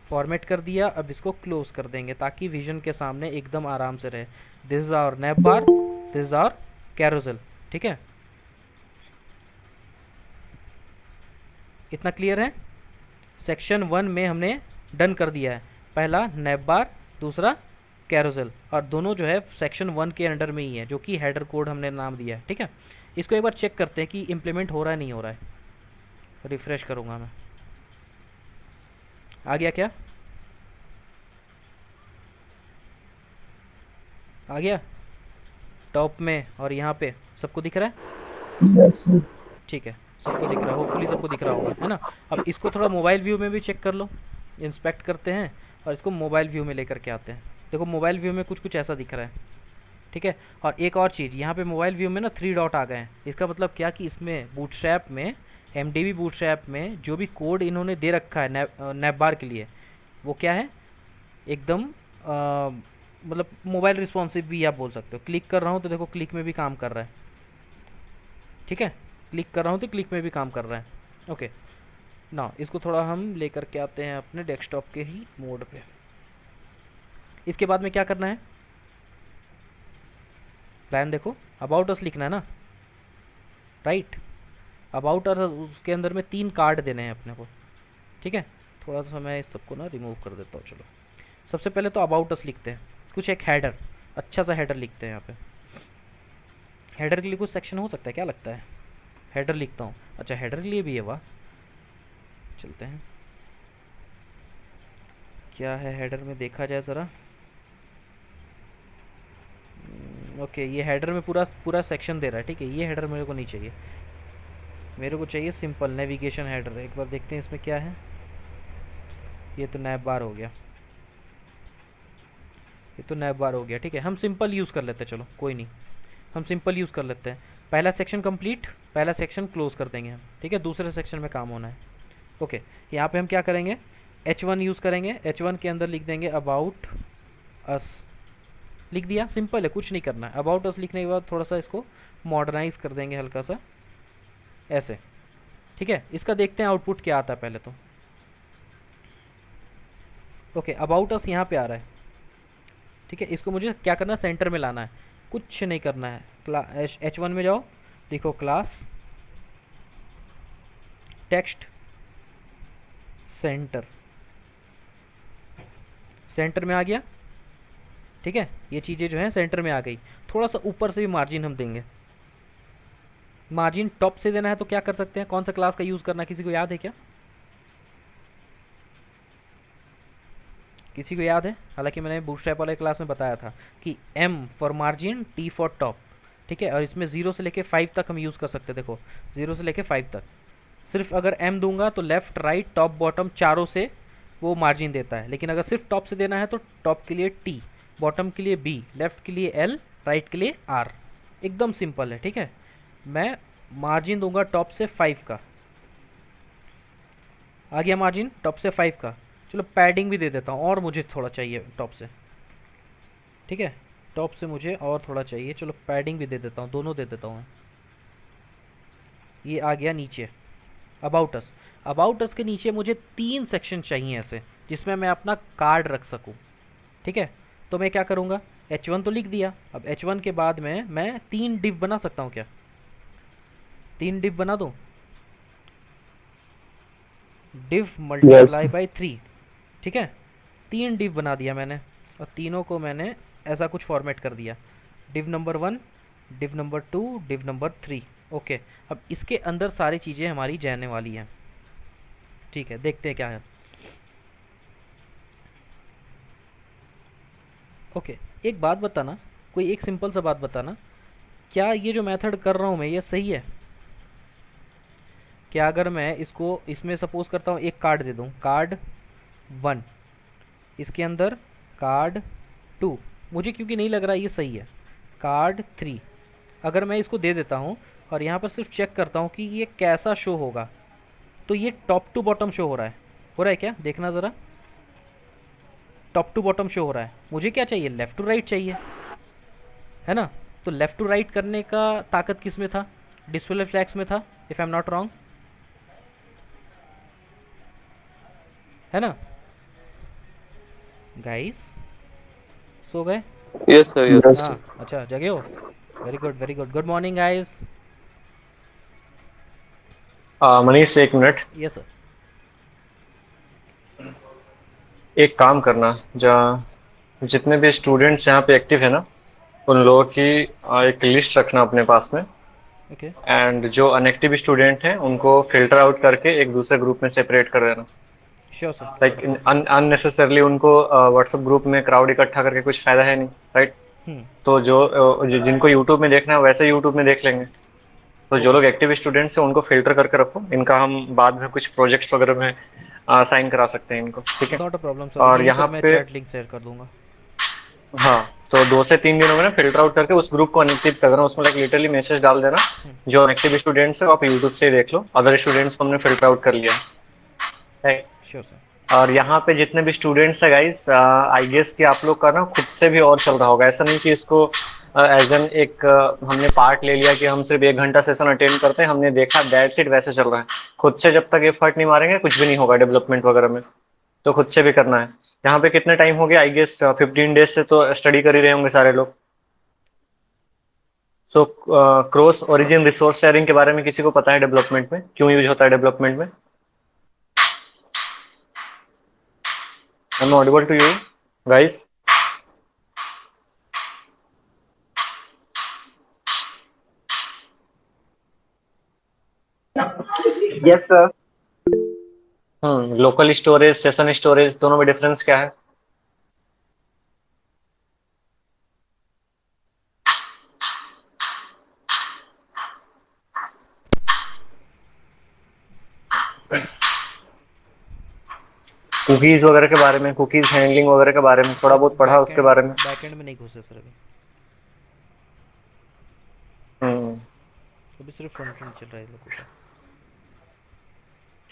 फॉर्मेट कर दिया। अब इसको क्लोज कर देंगे ताकि विजन के सामने एकदम आराम से रहे। This is our nav bar, this is our carousel. ठीक है, इतना क्लियर है। सेक्शन 1 में हमने डन कर दिया है, पहला नैप बार, दूसरा कैरोजल, और दोनों जो है सेक्शन 1 के अंडर में ही है, जो कि हेडर कोड हमने नाम दिया है। ठीक है, इसको एक बार चेक करते हैं कि इम्प्लीमेंट हो रहा है नहीं हो रहा है। रिफ्रेश करूँगा मैं, आ गया क्या, आ गया टॉप में और यहाँ पे सबको दिख रहा है? यस ठीक है, सबको दिख रहा है, होपफुली सबको दिख रहा होगा, है ना। अब इसको थोड़ा मोबाइल व्यू में भी चेक कर लो, इंस्पेक्ट करते हैं और इसको मोबाइल व्यू में लेकर के आते हैं। देखो मोबाइल व्यू में कुछ कुछ ऐसा दिख रहा है। ठीक है, और एक और चीज़, यहाँ पे मोबाइल व्यू में ना 3 डॉट आ गए हैं। इसका मतलब क्या कि इसमें बूटस्ट्रैप में, एमडीबी बूटस्ट्रैप में जो भी कोड इन्होंने दे रखा है नैप बार के लिए, वो क्या है, एकदम मतलब मोबाइल रिस्पॉन्सिव भी आप बोल सकते हो। क्लिक कर रहा हूँ तो देखो क्लिक में भी काम कर रहा है। ठीक है, क्लिक कर रहा हूँ तो क्लिक में भी काम कर रहा है। ओके, ना इसको थोड़ा हम लेकर के आते हैं अपने डेस्कटॉप के ही मोड पे। इसके बाद में क्या करना है, प्लान देखो, अबाउट अस लिखना है ना, राइट। अबाउट अस, उसके अंदर में 3 कार्ड देने हैं अपने को। ठीक है, थोड़ा सा मैं इस सबको ना रिमूव कर देता हूँ। चलो सबसे पहले तो अबाउट अस लिखते हैं, कुछ एक हेडर, अच्छा सा हेडर लिखते हैं यहाँ पे। हेडर के लिए कुछ सेक्शन हो सकता है, क्या लगता है, हेडर लिखता हूँ। अच्छा, हेडर के लिए भी है, वाह। चलते हैं, क्या है हेडर में, देखा जाए ज़रा। ओके, ये हेडर में पूरा पूरा सेक्शन दे रहा है। ठीक है, ये हेडर मेरे को नहीं चाहिए, मेरे को चाहिए सिंपल नेविगेशन हेडर। एक बार देखते हैं इसमें क्या है। ये तो नैप बार हो गया, ये तो नैप बार हो गया। ठीक है, हम सिंपल यूज़ कर लेते हैं, चलो कोई नहीं, हम सिंपल यूज़ कर लेते हैं। पहला सेक्शन कंप्लीट, पहला सेक्शन क्लोज कर देंगे हम। ठीक है, दूसरे सेक्शन में काम होना है। ओके, यहाँ पे हम क्या करेंगे, H1 यूज़ करेंगे। H1 के अंदर लिख देंगे अबाउट अस, लिख दिया, सिंपल है, कुछ नहीं करना है। अबाउट अस लिखने के बाद थोड़ा सा इसको मॉडर्नाइज कर देंगे हल्का सा, ऐसे। ठीक है, इसका देखते हैं आउटपुट क्या आता है पहले तो। ओके, अबाउट अस यहाँ पे आ रहा है। ठीक है, इसको मुझे क्या करना है, सेंटर में लाना है, कुछ नहीं करना है। H1 में जाओ, लिखो क्लास टेक्स्ट सेंटर, सेंटर में आ गया। ठीक है, ये चीज़ें जो हैं सेंटर में आ गई। थोड़ा सा ऊपर से भी मार्जिन हम देंगे, मार्जिन टॉप से देना है तो क्या कर सकते हैं, कौन सा क्लास का यूज़ करना है, किसी को याद है क्या? किसी को याद है? हालांकि मैंने बूटस्ट्रैप वाले क्लास में बताया था कि M for margin, T for top. ठीक है, और इसमें 0 से लेके 5 तक हम यूज़ कर सकते हैं। देखो, 0 से लेके 5 तक सिर्फ अगर M दूंगा तो लेफ्ट राइट टॉप बॉटम चारों से वो मार्जिन देता है, लेकिन अगर सिर्फ टॉप से देना है तो टॉप के लिए T, बॉटम के लिए B, लेफ्ट के लिए L, राइट के लिए R। एकदम सिंपल है। ठीक है, मैं मार्जिन दूंगा टॉप से 5 का, आ गया मार्जिन टॉप से 5 का। चलो पैडिंग भी दे देता हूँ, और मुझे थोड़ा चाहिए टॉप से। ठीक है, टॉप से मुझे और थोड़ा चाहिए, चलो पैडिंग भी दे देता हूँ, दोनों दे देता हूँ मैं। ये आ गया नीचे अबाउट अस। अबाउट अस के नीचे मुझे 3 सेक्शन चाहिए ऐसे, जिसमें मैं अपना कार्ड रख सकूँ। ठीक है, तो मैं क्या करूँगा, H1 तो लिख दिया। अब H1 के बाद में मैं 3 डिव बना सकता हूँ क्या? 3 डिव बना दूँ, डिव यस मल्टीप्लाई बाई 3। ठीक है, 3 डिव बना दिया मैंने, और तीनों को मैंने ऐसा कुछ फॉर्मेट कर दिया, div number 1, div number 2, div number 3। Okay, अब इसके अंदर सारी चीज़ें हमारी जाने वाली हैं। ठीक है, देखते हैं क्या है। ओके, एक बात बताना, कोई एक सिंपल सा बात बताना, क्या ये जो मेथड कर रहा हूँ मैं ये सही है? क्या अगर मैं इसको इसमें सपोज करता हूँ एक कार्ड दे दूँ, कार्ड 1, इसके अंदर कार्ड 2, मुझे क्योंकि नहीं लग रहा ये सही है, कार्ड 3, अगर मैं इसको दे देता हूँ और यहाँ पर सिर्फ चेक करता हूँ कि ये कैसा शो होगा, तो ये टॉप टू बॉटम शो हो रहा है। हो रहा है क्या, देखना ज़रा, टॉप टू बॉटम शो हो रहा है। मुझे क्या चाहिए, लेफ़्ट टू राइट चाहिए, है ना? तो लेफ़्ट टू राइट करने का ताकत किस में था? डिस्प्ले फ्लैग्स में था, if I am not wrong, है ना गाइस? सो गए? Yes sir yes. हाँ, अच्छा जगे हो, very good very good, good morning guys. Manish एक मिनट, यस सर। एक काम करना, जहाँ जितने भी स्टूडेंट्स यहाँ पे एक्टिव है ना, उन लोगों की एक लिस्ट रखना अपने पास में। ओके, एंड जो अनएक्टिव स्टूडेंट हैं उनको फिल्टर आउट करके एक दूसरे ग्रुप में सेपरेट कर देना। Sure sir. लाइक अननेसेसरली उनको व्हाट्सएप ग्रुप में क्राउड इकट्ठा करके कुछ फायदा है नहीं, राइट? हम्म। तो जिनको यूट्यूब में देखना है वैसे यूट्यूब में देख लेंगे। तो जो ओके, लोग एक्टिव स्टूडेंट्स हैं उनको फिल्टर करके रखो, इनका हम बाद में कुछ प्रोजेक्ट्स वगैरह में साइन करा सकते हैं इनको, ठीक है? नॉट अ प्रॉब्लम सर, और यहीं यहाँ पर मैं पे, चैट लिंक शेयर कर दूंगा। हाँ, तो 2 से 3 दिनों में ना फिल्टर आउट करके उस ग्रुप को अनएक्टिव कर देना, उसमें लाइक लिटरली मैसेज डाल देना, हम्म। जो अनएक्टिव स्टूडेंट्स है वो आप यूट्यूब से ही देख लो, अदर स्टूडेंट्स को हमने फिल्टर आउट कर लिया है। Sure sir. और यहाँ पे जितने भी स्टूडेंट्स है गाइस, आई गेस कि आप लोग का ना खुद से भी और चल रहा होगा, ऐसा नहीं कि इसको एज एन एक हमने पार्ट ले लिया कि हम सिर्फ 1 घंटा सेशन अटेंड करते हैं, हमने देखा दैट्स इट, वैसे चल रहा है। खुद से जब तक एफर्ट नहीं मारेंगे कुछ भी नहीं होगा डेवलपमेंट वगैरह में, तो खुद से भी करना है। यहाँ पे कितने टाइम हो गया, आई गेस 15 डेज से तो स्टडी कर ही रहे होंगे सारे लोग। So cross origin resource sharing के बारे में किसी को पता है डेवलपमेंट में क्यों यूज होता है डेवलपमेंट में? I am audible to you guys? Yes sir. Local storage session storage दोनों में डिफरेंस क्या है? कुकीज वगैरह के बारे में, कुकीज हैंडलिंग वगैरह के बारे में थोड़ा सर बहुत पढ़ा उसके बारे में? बैकएंड में नहीं घुसे सर अभी, हम्म। अभी सिर्फ फ्रंट एंड चल रहा है इन लोगों का।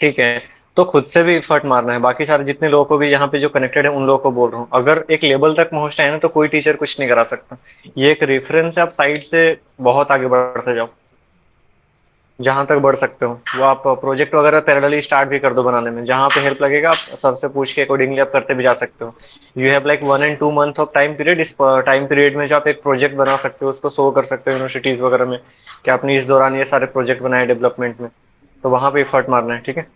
ठीक है, तो खुद से भी एफर्ट मारना है, बाकी सारे जितने लोगों को भी यहाँ पे जो कनेक्टेड है उन लोगों को बोल रहा हूँ, अगर एक लेवल तक पहुंचना है ना तो कोई टीचर कुछ नहीं करा सकता। ये एक रेफरेंस है, आप साइड से बहुत आगे बढ़ते जाओ, जहां तक बढ़ सकते हो। वो आप प्रोजेक्ट वगैरह पैरेलली स्टार्ट भी कर दो बनाने में, जहां पे हेल्प लगेगा आप सर से पूछ के अकॉर्डिंगली आप करते भी जा सकते हो। You have like 1 and 2 month of time period, इस टाइम पीरियड में जो आप एक प्रोजेक्ट बना सकते हो उसको शो कर सकते हो यूनिवर्सिटीज वगैरह में कि आपने इस दौरान ये सारे प्रोजेक्ट बनाए डेवलपमेंट में, तो वहां पे एफर्ट मारना है, ठीक है?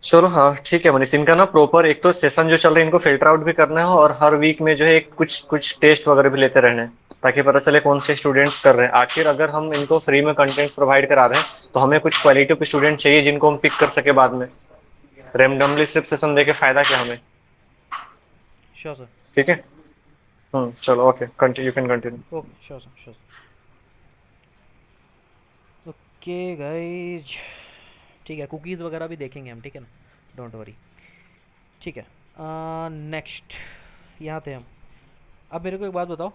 चलो हाँ ठीक है मनीष, इनका ना प्रॉपर एक तो सेशन जो चल रहे हैं इनको फिल्टर आउट भी करना है, और हर वीक में जो है कुछ कुछ टेस्ट वगैरह भी लेते रहना है, ताकि पता चले कौन से स्टूडेंट्स कर रहे हैं। आखिर अगर हम इनको फ्री में कंटेंट प्रोवाइड करा रहे हैं तो हमें कुछ क्वालिटी के स्टूडेंट चाहिए जिनको हम पिक कर सके बाद में। रैंडमली सिर्फ सेशन देके फायदा क्या हमें? Sure sir. ठीक है। चलो okay, continue, you can continue. Okay sure sir sure. Okay guys, ठीक है, कुकीज़ वगैरह भी देखेंगे हम, ठीक है ना, डोंट वरी। ठीक है, नेक्स्ट, यहाँ थे हम। अब मेरे को एक बात बताओ,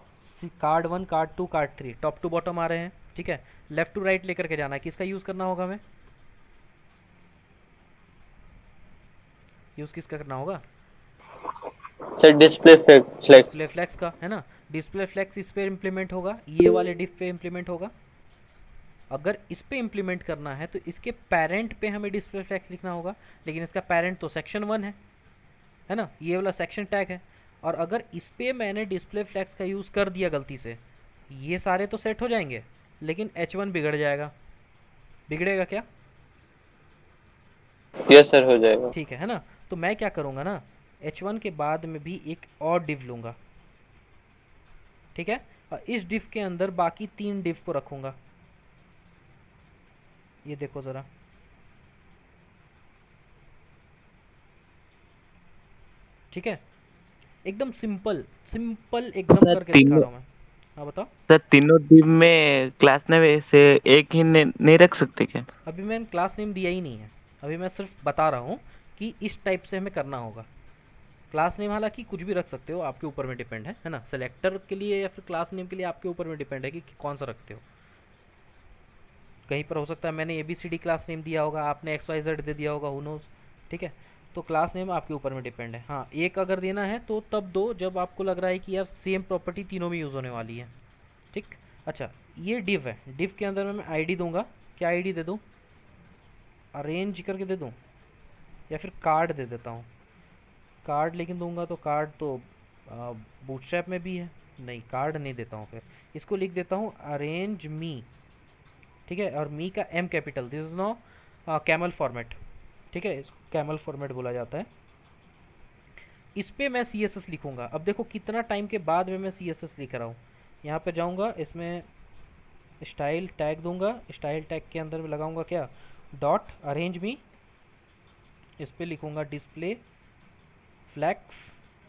card one, card two, card three top to bottom आ रहे हैं, ठीक है, लेफ्ट टू राइट लेकर के जाना है, किसका यूज़ करना होगा हमें? यूज़ किसका करना होगा? Sir display flex. Display flex का, है ना। डिस्प्ले फ्लैक्स इस पे इम्प्लीमेंट होगा, ये वाले डिफ पे इम्प्लीमेंट होगा। अगर इस पे इम्प्लीमेंट करना है तो इसके पेरेंट पे हमें डिस्प्ले फ्लैक्स लिखना होगा, लेकिन इसका पेरेंट तो सेक्शन वन है ना, ये वाला सेक्शन टैग है। और अगर इस पे मैंने डिस्प्ले फ्लैक्स का यूज़ कर दिया गलती से, ये सारे तो सेट हो जाएंगे, लेकिन H1 बिगड़ जाएगा। बिगड़ेगा क्या? यस सर, हो जाएगा। ठीक है ना। तो मैं क्या करूँगा ना, H1 के बाद में भी एक और डिव लूँगा, ठीक है, और इस डिव के अंदर बाकी तीन डिव को रखूँगा। ये देखो ज़रा, ठीक है, एकदम सिंपल सिंपल एकदम सर करके दिखा तीनों रहा हूँ मैं। हाँ बताओ। सर तीनों टीम में क्लास नेम से एक ही नहीं रख सकते क्या? अभी मैंने क्लास नेम दिया ही नहीं है, अभी मैं सिर्फ बता रहा हूँ कि इस टाइप से हमें करना होगा। क्लास नेम हालांकि कुछ भी रख सकते हो, आपके ऊपर में डिपेंड है ना, सेलेक्टर के लिए या फिर क्लास नेम के लिए आपके ऊपर में डिपेंड है कि कौन सा रखते हो। कहीं पर हो सकता है मैंने ABCD क्लास नेम दिया होगा, आपने XYZ दे दिया होगा, हु नोज। ठीक है, तो क्लास नेम आपके ऊपर में डिपेंड है। हाँ, एक अगर देना है तो तब दो जब आपको लग रहा है कि यार सेम प्रॉपर्टी तीनों में यूज़ होने वाली है। ठीक। अच्छा, ये डिव है, डिव के अंदर में मैं आईडी दूंगा। क्या आईडी दे दूँ? अरेंज करके दे दूँ या फिर कार्ड दे देता हूँ? कार्ड लेकिन दूंगा तो कार्ड तो बूटस्ट्रैप में भी है, नहीं कार्ड नहीं देता हूँ, फिर इसको लिख देता हूँ अरेंज मी। ठीक है, और मी का M capital, this is no camel format. ठीक है, इसको कैमल फॉर्मेट बोला जाता है। इस पे मैं CSS लिखूंगा। अब देखो कितना टाइम के बाद में मैं CSS लिख रहा हूँ। यहाँ पे जाऊँगा, इसमें स्टाइल टैग दूंगा, स्टाइल टैग के अंदर में लगाऊंगा क्या, डॉट अरेंज मी। इस पे लिखूंगा डिस्प्ले फ्लैक्स,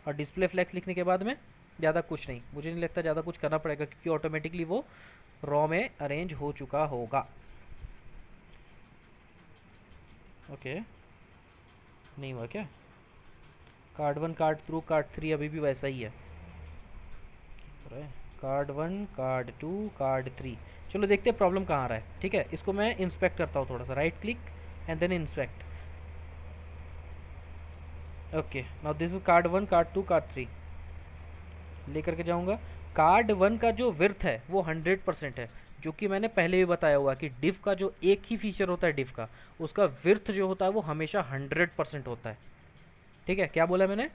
और डिस्प्ले फ्लैक्स लिखने के बाद में ज़्यादा कुछ नहीं, मुझे नहीं लगता ज़्यादा कुछ करना पड़ेगा क्योंकि ऑटोमेटिकली वो रॉ में अरेंज हो चुका होगा। ओके, नहीं हुआ क्या? Card one, card two, card three अभी भी वैसा ही है। Card one, card two, card three. चलो देखते हैं प्रॉब्लम कहाँ आ रहा है। ठीक है, इसको मैं इंस्पेक्ट करता हूँ थोड़ा सा, right click and then inspect. Okay, now this is card one, card two, card three. लेकर के जाऊंगा। कार्ड वन का जो विर्थ है वो 100% है, जो कि मैंने पहले भी बताया हुआ कि डिव का जो एक ही फीचर होता है डिव का, उसका विर्थ जो होता है वो हमेशा 100% होता है। ठीक है, क्या बोला मैंने?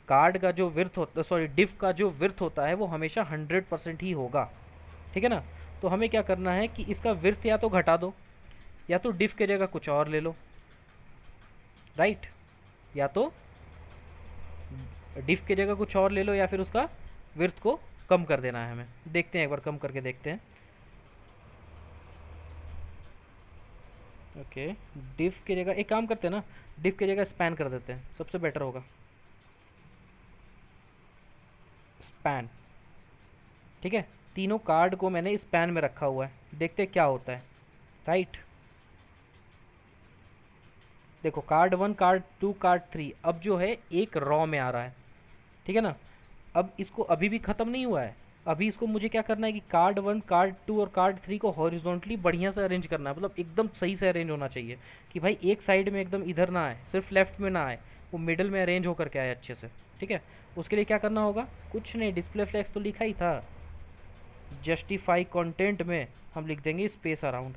कार्ड का जो विर्थ होता, सॉरी डिव का जो विर्थ होता है वो हमेशा 100% ही होगा। ठीक है ना। तो हमें क्या करना है कि इसका विर्थ या तो घटा दो, या तो डिव के जगह कुछ और ले लो, राइट, या तो डिफ की जगह कुछ और ले लो, या फिर उसका विर्थ को कम कर देना है हमें। देखते हैं, एक बार कम करके देखते हैं। ओके, डिफ की जगह एक काम करते हैं ना, डिफ की जगह स्पैन कर देते हैं, सबसे बेटर होगा स्पैन। ठीक है, तीनों कार्ड को मैंने स्पैन में रखा हुआ है, देखते हैं क्या होता है। राइट, देखो card one, card two, card three अब जो है एक रॉ में आ रहा है। ठीक है ना। अब इसको अभी भी ख़त्म नहीं हुआ है, अभी इसको मुझे क्या करना है कि कार्ड वन, कार्ड टू और कार्ड थ्री को हॉरिजॉन्टली बढ़िया से अरेंज करना है, मतलब एकदम सही से अरेंज होना चाहिए कि भाई एक साइड में एकदम इधर ना आए, सिर्फ लेफ्ट में ना आए, वो मिडल में अरेंज होकर के आए अच्छे से। ठीक है, उसके लिए क्या करना होगा, कुछ नहीं, डिस्प्ले फ्लैक्स तो लिखा ही था, जस्टिफाई कंटेंट में हम लिख देंगे स्पेस अराउंड।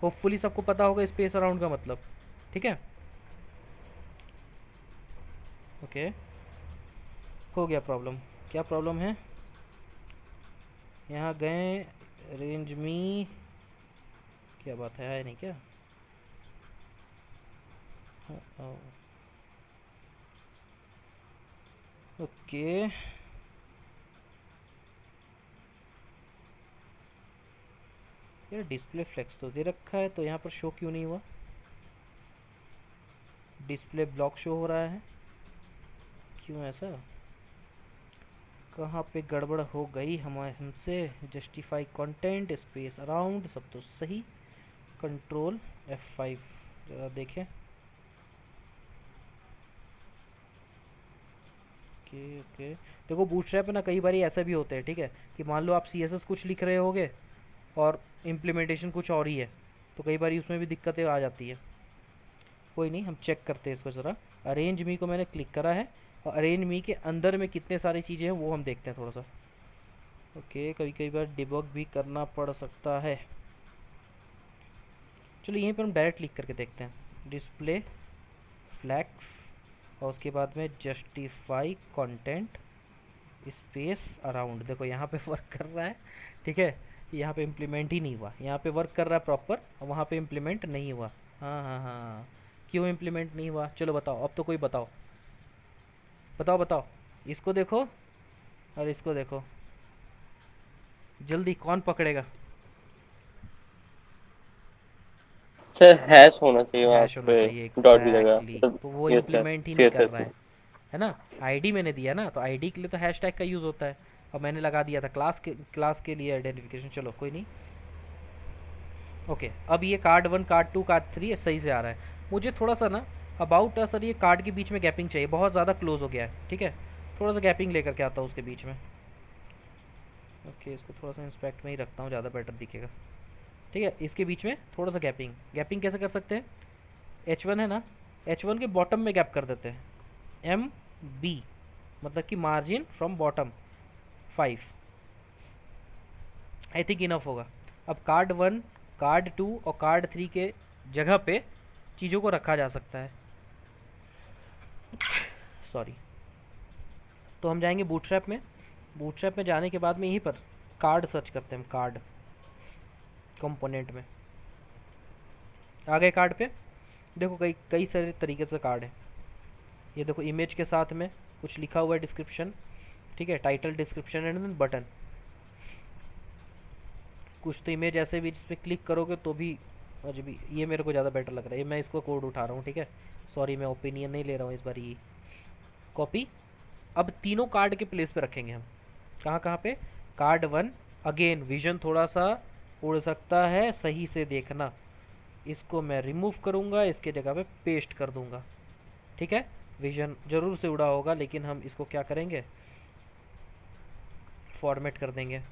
होपफुली सबको पता होगा स्पेस अराउंड का मतलब। ठीक है, ओके, हो गया प्रॉब्लम। क्या प्रॉब्लम है? यहाँ गए, रेंज मी, क्या बात है नहीं क्या? ओके, यार डिस्प्ले फ्लेक्स तो दे रखा है, तो यहाँ पर शो क्यों नहीं हुआ? डिस्प्ले ब्लॉक शो हो रहा है, क्यों ऐसा, कहाँ पे गड़बड़ हो गई हमारे हमसे। जस्टिफाई कंटेंट, स्पेस अराउंड, सब तो सही। कंट्रोल F5, जरा देखें। Okay okay. देखो बूटस्ट्रैप ना कई बार ऐसा भी होता है, ठीक है, कि मान लो आप CSS कुछ लिख रहे होगे और इम्प्लीमेंटेशन कुछ और ही है, तो कई बार उसमें भी दिक्कतें आ जाती है। कोई नहीं, हम चेक करते हैं इसको ज़रा। अरेंज मी को मैंने क्लिक करा है, और अरेंज मी के अंदर में कितने सारी चीज़ें हैं वो हम देखते हैं थोड़ा सा। ओके, कभी कई बार डिबग भी करना पड़ सकता है। चलो यहीं पर हम डायरेक्ट क्लिक करके देखते हैं। डिस्प्ले फ्लैक्स, और उसके बाद में जस्टिफाई कंटेंट, स्पेस अराउंड। देखो यहाँ पे वर्क कर रहा है, ठीक है। यहाँ पे इम्प्लीमेंट ही नहीं हुआ, यहाँ पे वर्क कर रहा है प्रॉपर, और वहाँ पे इम्प्लीमेंट नहीं हुआ। हाँ हाँ हाँ, क्यों इम्प्लीमेंट नहीं हुआ, चलो बताओ, अब तो कोई बताओ, बताओ बताओ। इसको देखो और इसको देखो, जल्दी कौन पकड़ेगा। सर हैश होना चाहिए वहाँ हैश होना पे, चाहिए, डॉट की जगह, एग्जैक्टली, मतलब। तो वो यस सर, इम्प्लीमेंट ही नहीं कर रहा CSS। है ना। आईडी मैंने दिया ना, तो आईडी के लिए तो हैश टैग का यूज़ होता है, और मैंने लगा दिया था क्लास के लिए आइडेंटिफिकेशन। चलो कोई नहीं। ओके, अब ये कार्ड 1, कार्ड 2, कार्ड 3 सही से आ रहा है। मुझे थोड़ा सा ना अबाउट सर, ये कार्ड के बीच में गैपिंग चाहिए, बहुत ज़्यादा क्लोज हो गया है, ठीक है। थोड़ा सा गैपिंग लेकर के आता हूँ उसके बीच में। ओके, इसको थोड़ा सा इंस्पेक्ट में ही रखता हूँ, ज़्यादा बेटर दिखेगा, ठीक है। इसके बीच में थोड़ा सा गैपिंग, गैपिंग कैसे कर सकते हैं। H1 है ना, H1 के बॉटम में गैप कर देते हैं, MB, मतलब कि margin from bottom 5। I think enough होगा। अब कार्ड 1, कार्ड 2 और कार्ड 3 के जगह पे चीज़ों को रखा जा सकता है। सॉरी। तो हम जाएंगे बूटस्ट्रैप में। बूटस्ट्रैप में जाने के बाद में यहीं पर कार्ड सर्च करते हैं हम, कार्ड कंपोनेंट में आ गए। कार्ड पे देखो कई कई सारे तरीके से कार्ड है। ये देखो इमेज के साथ में कुछ लिखा हुआ है, डिस्क्रिप्शन, ठीक है, title, description and then button. कुछ तो इमेज ऐसे भी जिस पे क्लिक करोगे तो भी अजब, ये मेरे को ज़्यादा बेटर लग रहा है, ये मैं इसको कोड उठा रहा हूँ, ठीक है। सॉरी, मैं ओपिनियन नहीं ले रहा हूँ इस बार। ये कॉपी। अब तीनों कार्ड के प्लेस पे रखेंगे हम। कहाँ कहाँ पे। कार्ड 1, अगेन विजन थोड़ा सा उड़ सकता है, सही से देखना। इसको मैं रिमूव करूँगा, इसके जगह पे पेस्ट कर दूँगा, ठीक है। विजन ज़रूर से उड़ा होगा, लेकिन हम इसको क्या करेंगे, फॉर्मेट कर देंगे।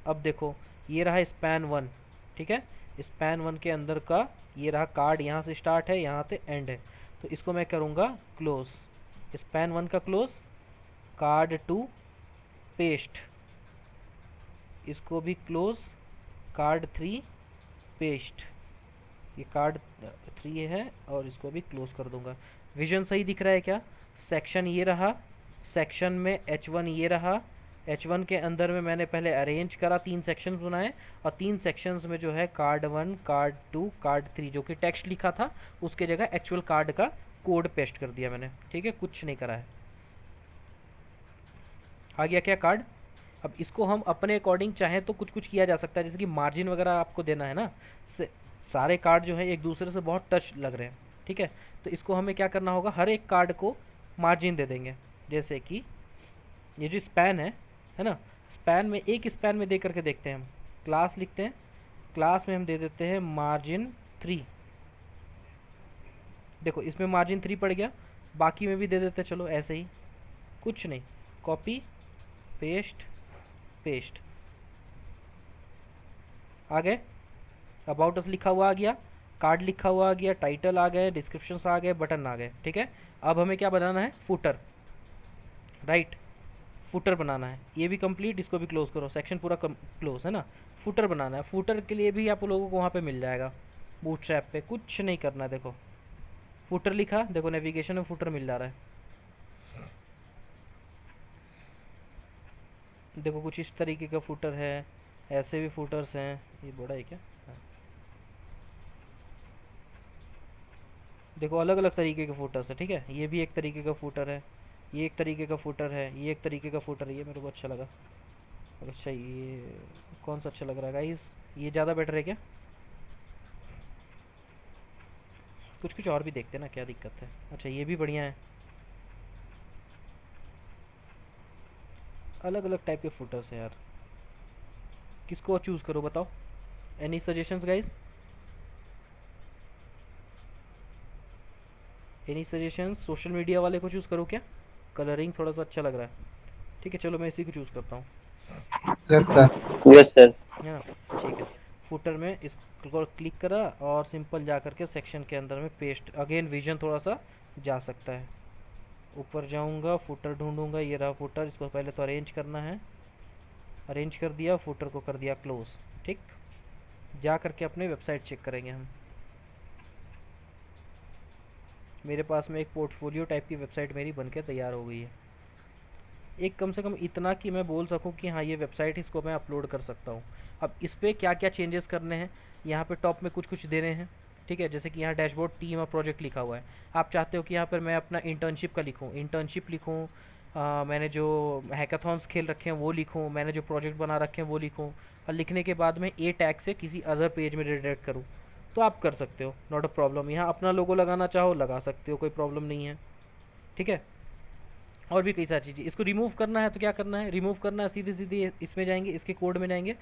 अब देखो ये रहा स्पैन 1, ठीक है। स्पैन 1 के अंदर का ये रहा कार्ड, यहाँ से स्टार्ट है, यहाँ से एंड है, तो इसको मैं करूँगा क्लोज। स्पैन 1 का क्लोज, कार्ड 2 पेस्ट, इसको भी क्लोज, कार्ड 3 पेस्ट, ये कार्ड 3 है और इसको भी क्लोज कर दूंगा। विजन सही दिख रहा है क्या। सेक्शन ये रहा, सेक्शन में H1 ये रहा। H1 के अंदर में मैंने पहले अरेंज करा, 3 सेक्शंस बनाए, और 3 सेक्शंस में जो है कार्ड 1, कार्ड 2, कार्ड 3 जो कि टेक्स्ट लिखा था उसके जगह एक्चुअल कार्ड का कोड पेस्ट कर दिया मैंने, ठीक है, कुछ नहीं करा है। आ गया क्या कार्ड। अब इसको हम अपने अकॉर्डिंग चाहें तो कुछ कुछ किया जा सकता है, जैसे कि मार्जिन वगैरह आपको देना है ना। सारे कार्ड जो है एक दूसरे से बहुत टच लग रहे हैं, ठीक है। तो इसको हमें क्या करना होगा, हर एक कार्ड को मार्जिन दे देंगे। जैसे कि ये जो स्पैन है ना, स्पैन में एक स्पैन में दे करके देखते हैं हम। क्लास लिखते हैं, क्लास में हम दे देते हैं मार्जिन 3। देखो इसमें मार्जिन 3 पड़ गया, बाकी में भी दे देते हैं, चलो ऐसे ही, कुछ नहीं। कॉपी पेस्ट पेस्ट, आ गए। अबाउट अस लिखा हुआ आ गया, कार्ड लिखा हुआ आ गया, टाइटल आ गए, डिस्क्रिप्शन आ गए, बटन आ गए, ठीक है। अब हमें क्या बनाना है, फुटर, राइट, फुटर बनाना है। ये भी कंप्लीट, इसको भी क्लोज करो, सेक्शन पूरा क्लोज है ना। फुटर बनाना है, फुटर के लिए भी आप लोगों को वहाँ पे मिल जाएगा बूटस्ट्रैप पे, कुछ नहीं करना है। देखो फुटर लिखा, देखो नेविगेशन में फुटर मिल जा रहा है। देखो कुछ इस तरीके का फुटर है, ऐसे भी फुटर्स हैं। ये बड़ा है क्या, हाँ। देखो अलग अलग तरीके के फुटर्स है, ठीक है। ये भी एक तरीके का फुटर है, ये एक तरीके का फुटर है, ये एक तरीके का फुटर है। ये मेरे को अच्छा लगा। अच्छा ये कौन सा अच्छा लग रहा है गाइस, ये ज़्यादा बेटर है क्या। कुछ कुछ और भी देखते हैं ना, क्या दिक्कत है। अच्छा ये भी बढ़िया है। अलग अलग टाइप के फुटर्स हैं यार, किसको चूज़ करो बताओ? Any suggestions guys? Any suggestions? Social media वाले को चूज़ करो क्या? कलरिंग थोड़ा सा अच्छा लग रहा है। ठीक है चलो मैं इसी को चूज़ करता हूँ, यस सर। Yes sir. है ना? ठीक है, फुटर में इसको क्लिक करा और सिंपल जा करके सेक्शन के अंदर में पेस्ट। अगेन विजन थोड़ा सा जा सकता है, ऊपर जाऊंगा, फुटर ढूंढूंगा, ये रहा फुटर। इसको पहले तो अरेंज करना है, अरेंज कर दिया, फुटर को कर दिया क्लोज। ठीक, जा करके अपने वेबसाइट चेक करेंगे हम। मेरे पास में एक पोर्टफोलियो टाइप की वेबसाइट मेरी बनके तैयार हो गई है। एक कम से कम इतना कि मैं बोल सकूं कि हाँ ये वेबसाइट, इसको मैं अपलोड कर सकता हूँ। अब इस पर क्या क्या चेंजेस करने हैं, यहाँ पे टॉप में कुछ कुछ दे रहे हैं। ठीक है, जैसे कि यहाँ डैशबोर्ड टीम और प्रोजेक्ट लिखा हुआ है। आप चाहते हो कि यहाँ पर मैं अपना इंटर्नशिप का लिखूँ, इंटर्नशिप लिखूँ, मैंने जो हैकाथॉन्स खेल रखे हैं वो लिखूँ, मैंने जो प्रोजेक्ट बना रखे हैं वो लिखूँ, और लिखने के बाद में ए टैग से किसी अदर पेज में रिडायरेक्ट करूँ, तो आप कर सकते हो, नॉट अ प्रॉब्लम। यहाँ अपना लोगो लगाना चाहो लगा सकते हो, कोई प्रॉब्लम नहीं है। ठीक है, और भी कई सारी चीज़ें। इसको रिमूव करना है तो क्या करना है, रिमूव करना है सीधे सीधे इसमें जाएंगे, इसके कोड में जाएंगे,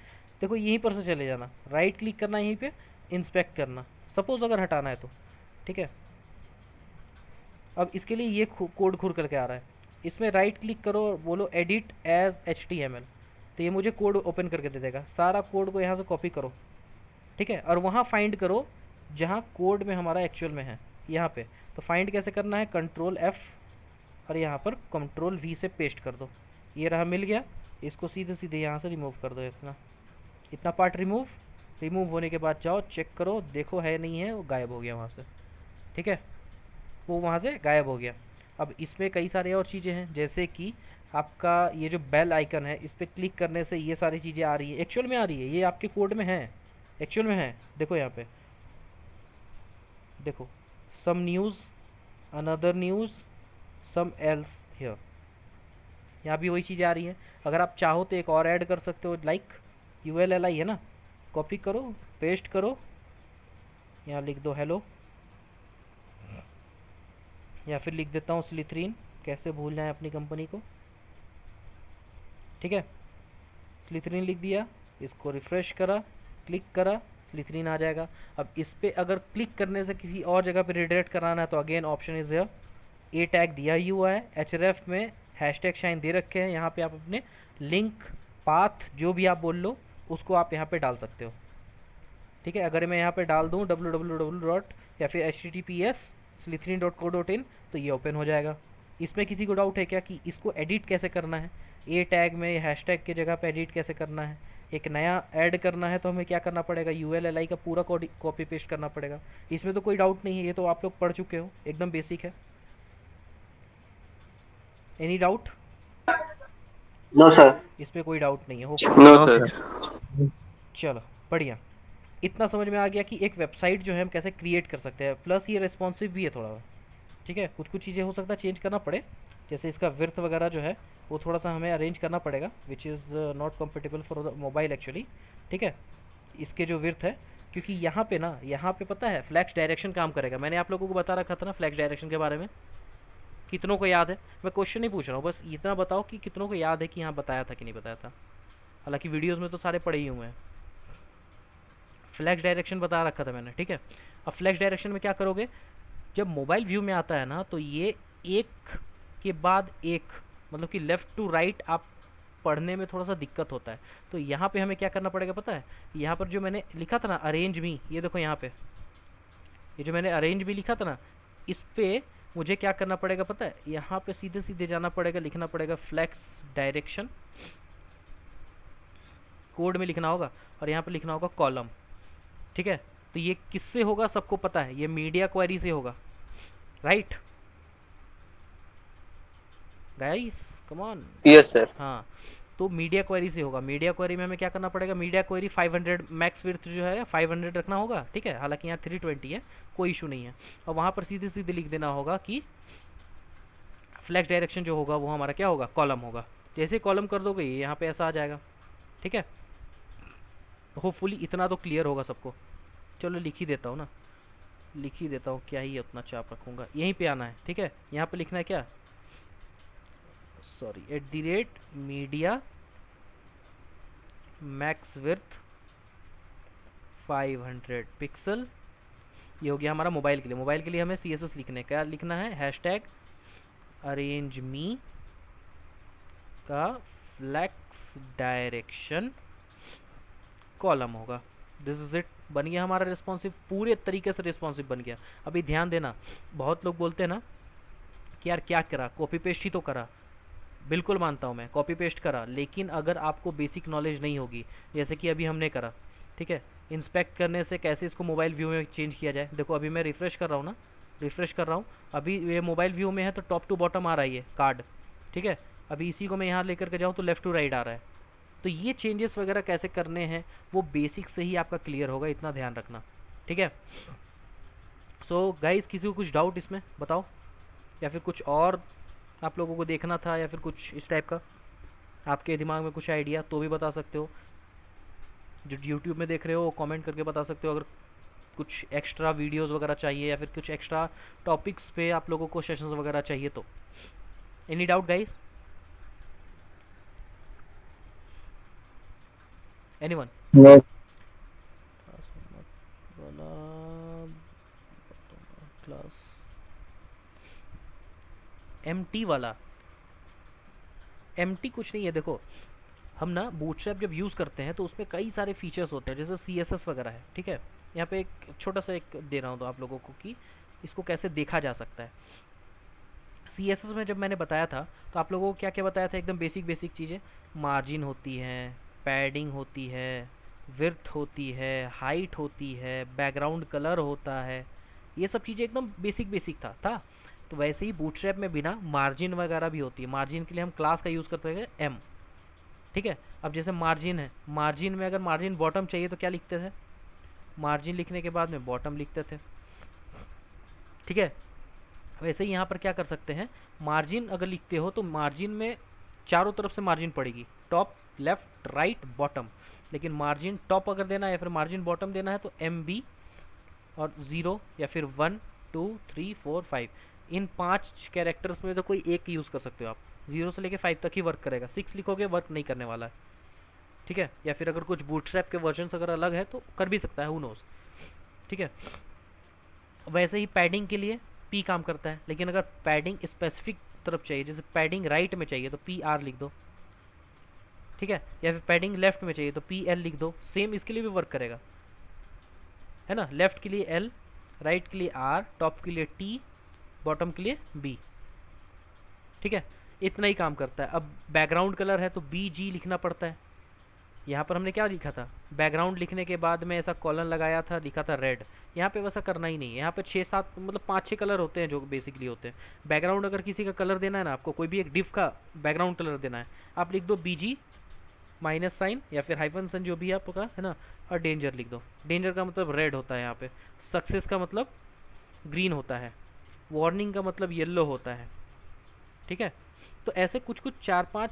देखो यहीं पर से चले जाना, राइट क्लिक करना है यहीं पे, इंस्पेक्ट करना, सपोज अगर हटाना है तो। ठीक है, अब इसके लिए ये कोड खुल करके आ रहा है, इसमें राइट क्लिक करो और बोलो एडिट एज HTML, तो ये मुझे कोड ओपन करके दे देगा। सारा कोड को यहाँ से कॉपी करो, ठीक है, और वहाँ फाइंड करो जहाँ कोड में हमारा एक्चुअल में है, यहाँ पे। तो फाइंड कैसे करना है, कंट्रोल F और यहाँ पर कंट्रोल V से पेस्ट कर दो, ये रहा, मिल गया। इसको सीधे सीधे यहाँ से रिमूव कर दो, इतना इतना पार्ट रिमूव। रिमूव होने के बाद जाओ चेक करो, देखो है नहीं है, वो गायब हो गया वहाँ से। ठीक है, वो वहाँ से गायब हो गया। अब इसमें कई सारे और चीज़ें हैं, जैसे कि आपका ये जो बेल आइकन है, इस पर क्लिक करने से ये सारी चीज़ें आ रही है, एक्चुअल में आ रही है, ये आपके कोड में है, एक्चुअल में है। देखो यहाँ पे, देखो, some news, another news, some else here, यहाँ भी वही चीज़ें आ रही हैं। अगर आप चाहो तो एक और ऐड कर सकते हो, लाइक ULLI है ना, कॉपी करो, पेस्ट करो, यहाँ लिख दो हेलो, या फिर लिख देता हूँ स्लिथरीन, कैसे भूल जाएं अपनी कंपनी को। ठीक है, स्लिथरीन लिख दिया, इसको रिफ़्रेश करा, क्लिक करा, स्लिथरीन आ जाएगा। अब इस पर अगर क्लिक करने से किसी और जगह पे रिडायरेक्ट कराना है तो again option is here, A tag दिया ही हुआ है, href में हैशटैग शाइन दे रखे हैं, यहाँ पे आप अपने लिंक, पाथ, जो भी आप बोल लो उसको आप यहाँ पे डाल सकते हो। ठीक है, अगर मैं यहाँ पे डाल दूँ www. या फिर https slithrin.co.in, तो ये ओपन हो जाएगा। इसमें किसी को डाउट है क्या कि इसको एडिट कैसे करना है, ए टैग में हैशटैग की जगह पे एडिट कैसे करना है, एक नया ऐड करना है तो हमें क्या करना पड़ेगा, ULLI का पूरा कॉपी पेस्ट करना पड़ेगा। इसमें तो कोई डाउट नहीं है, ये तो आप लोग पढ़ चुके हो, एकदम बेसिक है। Any doubt? No sir. इस पे कोई डाउट नहीं है, हो? No sir. चलो बढ़िया, इतना समझ में आ गया कि एक वेबसाइट जो है हम कैसे क्रिएट कर सकते हैं, प्लस ये रिस्पॉन्सिव भी है थोड़ा। ठीक है, कुछ कुछ चीज़ें हो सकता है चेंज करना पड़े, जैसे इसका विर्थ वगैरह जो है वो थोड़ा सा हमें अरेंज करना पड़ेगा, which is not compatible for the mobile actually. ठीक है, इसके जो विर्थ है, क्योंकि यहाँ पे ना, यहाँ पे पता है फ्लैक्स डायरेक्शन काम करेगा, मैंने आप लोगों को बता रखा था ना फ्लैक्स डायरेक्शन के बारे में। कितनों को याद है? मैं क्वेश्चन नहीं पूछ रहा हूँ, बस इतना बताओ कि कितनों को याद है कि यहाँ बताया था कि नहीं बताया था। हालांकि वीडियोस में तो सारे पड़े ही हुए हैं। फ्लैक्स डायरेक्शन बता रखा था मैंने। ठीक है, अब फ्लैक्स डायरेक्शन में क्या करोगे, जब मोबाइल व्यू में आता है ना, तो ये एक के बाद एक, मतलब कि लेफ़्ट टू राइट आप पढ़ने में थोड़ा सा दिक्कत होता है। तो यहाँ पे हमें क्या करना पड़ेगा पता है, यहाँ पर जो मैंने लिखा था ना अरेंज मी, ये देखो यहाँ पे, ये जो मैंने अरेंज भी लिखा था ना, इस पे मुझे क्या करना पड़ेगा पता है, यहाँ पे सीधे सीधे जाना पड़ेगा, लिखना पड़ेगा फ्लैक्स डायरेक्शन, कोड में लिखना होगा, और यहाँ पे लिखना होगा कॉलम। ठीक है, तो ये किससे होगा सबको पता है, ये मीडिया क्वेरी से होगा, right guys, come on. Yes sir. हाँ, तो मीडिया क्वेरी से होगा। मीडिया क्वेरी में हमें क्या करना पड़ेगा, मीडिया क्वेरी 500 मैक्स विड्थ जो है 500 रखना होगा। ठीक है, हालांकि यहाँ 320 है, कोई इशू नहीं है। और वहाँ पर सीधे सीधे लिख देना होगा कि फ्लैक्स डायरेक्शन जो होगा वो हमारा क्या होगा, कॉलम होगा। जैसे कॉलम कर दोगे ये यहाँ पे ऐसा आ जाएगा। ठीक है, होपफुली इतना तो क्लियर होगा सबको। चलो लिख ही देता हूँ ना, लिख ही देता हूँ, क्या ही उतना चाप रखूँगा, यहीं पे आना है। ठीक है, यहाँ पे लिखना है क्या, sorry @media max width 500 pixel. ये हो गया हमारा मोबाइल के लिए। मोबाइल के लिए हमें CSS लिखने क्या लिखना है, हैशटैग अरेंज मी का फ्लैक्स डायरेक्शन कॉलम होगा। दिस इज इट, बन गया हमारा रिस्पॉन्सिव, पूरे तरीके से रिस्पॉन्सिव बन गया। अभी ध्यान देना, बहुत लोग बोलते हैं ना कि यार क्या करा, कॉपी पेस्ट ही तो करा। बिल्कुल मानता हूँ मैं, कॉपी पेस्ट करा, लेकिन अगर आपको बेसिक नॉलेज नहीं होगी, जैसे कि अभी हमने करा, ठीक है, इंस्पेक्ट करने से कैसे इसको मोबाइल व्यू में चेंज किया जाए। देखो अभी मैं रिफ्रेश कर रहा हूँ ना, रिफ्रेश कर रहा हूँ, अभी ये मोबाइल व्यू में है तो टॉप टू बॉटम आ रहा है ये कार्ड, ठीक है। अभी इसी को मैं यहाँ लेकर के जाऊँ तो लेफ्ट टू राइट आ रहा है। तो ये चेंजेस वगैरह कैसे करने हैं वो बेसिक से ही आपका क्लियर होगा, इतना ध्यान रखना, ठीक है। सो गाइस, किसी को कुछ डाउट इसमें बताओ, या फिर कुछ और आप लोगों को देखना था, या फिर कुछ इस टाइप का आपके दिमाग में कुछ आइडिया तो भी बता सकते हो। जो यूट्यूब में देख रहे हो वो कमेंट करके बता सकते हो। अगर कुछ एक्स्ट्रा वीडियोस वगैरह चाहिए या फिर कुछ एक्स्ट्रा टॉपिक्स पे आप लोगों को सेशंस वगैरह चाहिए तो। Any doubt guys? Anyone? No class empty वाला, एमटी कुछ नहीं है। देखो हम ना बूटस्ट्रैप जब यूज़ करते हैं तो उसमें कई सारे फीचर्स होते हैं, जैसे CSS वगैरह है, ठीक है। यहाँ पे एक छोटा सा एक दे रहा हूँ तो आप लोगों को कि इसको कैसे देखा जा सकता है। CSS में जब मैंने बताया था तो आप लोगों को क्या क्या बताया था, एकदम बेसिक बेसिक चीज़ें। मार्जिन होती है, पैडिंग होती है, विड्थ होती है, हाइट होती है, बैकग्राउंड कलर होता है, ये सब चीज़ें एकदम बेसिक बेसिक था। तो वैसे ही बूटस्ट्रैप में बिना मार्जिन वगैरह भी होती है। मार्जिन के लिए हम क्लास का यूज़ करते हैं M, ठीक है। अब जैसे मार्जिन है, मार्जिन में अगर मार्जिन बॉटम चाहिए तो क्या लिखते थे, मार्जिन लिखने के बाद में बॉटम लिखते थे, ठीक है। वैसे ही यहाँ पर क्या कर सकते हैं, मार्जिन अगर लिखते हो तो मार्जिन में चारों तरफ से मार्जिन पड़ेगी, टॉप लेफ्ट राइट बॉटम। लेकिन मार्जिन टॉप अगर देना है या फिर मार्जिन बॉटम देना है तो MB और 0 या फिर 1 2 3 4 5, इन 5 कैरेक्टर्स में तो कोई एक यूज़ कर सकते हो आप। 0 से लेके 5 तक ही वर्क करेगा, 6 लिखोगे वर्क नहीं करने वाला है, ठीक है। या फिर अगर कुछ बूटस्ट्रैप के वर्जन अगर अलग है तो कर भी सकता है, हु नोस, ठीक है। वैसे ही पैडिंग के लिए P काम करता है, लेकिन अगर पैडिंग स्पेसिफिक तरफ चाहिए, जैसे पैडिंग राइट में चाहिए तो PR लिख दो, ठीक है। या फिर पैडिंग लेफ्ट में चाहिए तो PL लिख दो, सेम इसके लिए भी वर्क करेगा, है ना। लेफ्ट के लिए L, राइट के लिए R, टॉप के लिए T, बॉटम के लिए B, ठीक है। इतना ही काम करता है। अब बैकग्राउंड कलर है तो BG लिखना पड़ता है। यहाँ पर हमने क्या लिखा था, बैकग्राउंड लिखने के बाद में ऐसा कॉलन लगाया था, लिखा था रेड। यहाँ पे वैसा करना ही नहीं है, यहाँ पे 6-7 मतलब 5-6 कलर होते हैं जो बेसिकली होते हैं। बैकग्राउंड अगर किसी का कलर देना है ना, आपको कोई भी एक डिव का बैकग्राउंड कलर देना है, आप लिख दो BG माइनस साइन या फिर हाइफन साइन जो भी आपका है ना, और डेंजर लिख दो। डेंजर का मतलब रेड होता है यहाँ पे, सक्सेस का मतलब ग्रीन होता है, वार्निंग का मतलब येलो होता है, ठीक है। तो ऐसे कुछ कुछ 4-5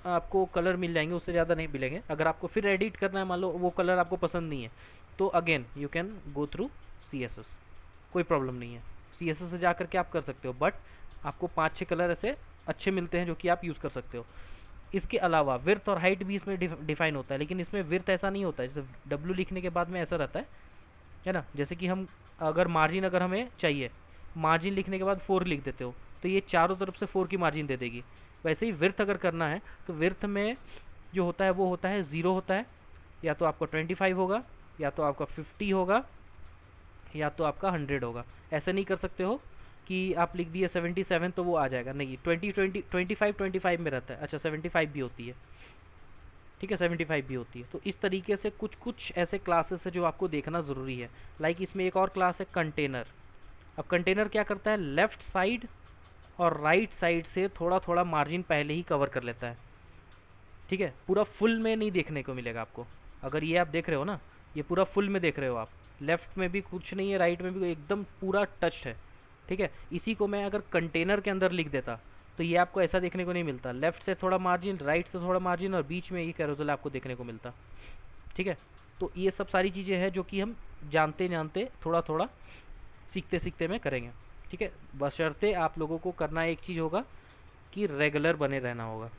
आपको कलर मिल जाएंगे, उससे ज़्यादा नहीं मिलेंगे। अगर आपको फिर एडिट करना है, मान लो वो कलर आपको पसंद नहीं है, तो again you can go through CSS, कोई प्रॉब्लम नहीं है। CSS से जा करके आप कर सकते हो, बट आपको 5-6 कलर ऐसे अच्छे मिलते हैं जो कि आप यूज़ कर सकते हो। इसके अलावा विड्थ और हाइट भी इसमें डिफाइन होता है, लेकिन इसमें विड्थ ऐसा नहीं होता है, जैसे W लिखने के बाद में ऐसा रहता है ना। जैसे कि हम अगर मार्जिन अगर हमें चाहिए, मार्जिन लिखने के बाद 4 लिख देते हो तो ये चारों तरफ से 4 की मार्जिन दे देगी। वैसे ही विड्थ अगर करना है तो विड्थ में जो होता है वो होता है 0 होता है, या तो आपका 25 होगा, या तो आपका 50 होगा, या तो आपका 100 होगा। ऐसे नहीं कर सकते हो कि आप लिख दिए 77 तो वो आ जाएगा, नहीं। 25 में रहता है। अच्छा 75 भी होती है, ठीक है, 75 भी होती है। तो इस तरीके से कुछ कुछ ऐसे क्लासेस है जो आपको देखना ज़रूरी है। लाइक इसमें एक और क्लास है कंटेनर। अब कंटेनर क्या करता है, लेफ्ट साइड और राइट साइड से थोड़ा थोड़ा मार्जिन पहले ही कवर कर लेता है, ठीक है। पूरा फुल में नहीं देखने को मिलेगा आपको। अगर ये आप देख रहे हो ना, ये पूरा फुल में देख रहे हो आप, लेफ्ट में भी कुछ नहीं है, राइट में भी एकदम पूरा टच्ड है, ठीक है। इसी को मैं अगर कंटेनर के अंदर लिख देता तो ये आपको ऐसा देखने को नहीं मिलता, लेफ्ट से थोड़ा मार्जिन, राइट से थोड़ा मार्जिन और बीच में ये कैरोसेल आपको देखने को मिलता, ठीक है। तो ये सब सारी चीज़ें हैं जो कि हम जानते जानते थोड़ा थोड़ा सीखते सीखते में करेंगे, ठीक है। बशर्ते आप लोगों को करना एक चीज़ होगा कि रेगुलर बने रहना होगा,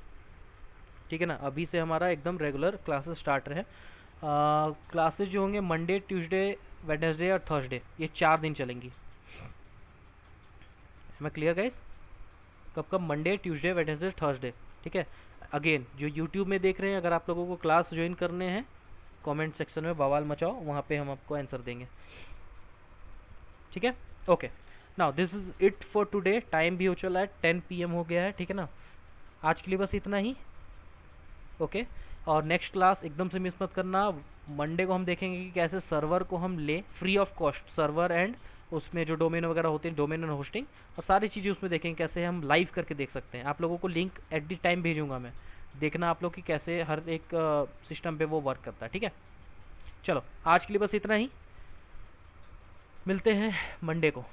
ठीक है ना। अभी से हमारा एकदम रेगुलर क्लासेस स्टार्ट रहे। क्लासेस जो होंगे मंडे, ट्यूसडे, वेडनेसडे और थर्सडे, ये 4 दिन चलेंगी। मैं क्लियर गाइस? कब कब? मंडे, ट्यूसडे, वेडनेसडे, थर्सडे, ठीक है। अगेन जो यूट्यूब में देख रहे हैं, अगर आप लोगों को क्लास ज्वाइन करने हैं, कमेंट सेक्शन में बवाल मचाओ, वहाँ पे हम आपको आंसर देंगे, ठीक है। Okay, now this is it for today. Time भी हो चला है, 10 PM हो गया है, ठीक है ना। आज के लिए बस इतना ही, ओके। और नेक्स्ट क्लास एकदम से मिस मत करना। मंडे को हम देखेंगे कि कैसे सर्वर को हम ले free of cost, server and उसमें जो डोमेन वगैरह होते हैं, डोमेन एंड होस्टिंग और सारी चीज़ें उसमें देखेंगे कैसे हम लाइव करके देख सकते हैं। आप लोगों को लिंक एट द टाइम भेजूंगा मैं, देखना आप लोग कि कैसे हर एक सिस्टम पे वो वर्क करता है, ठीक है। चलो आज के लिए बस इतना ही, मिलते हैं मंडे को।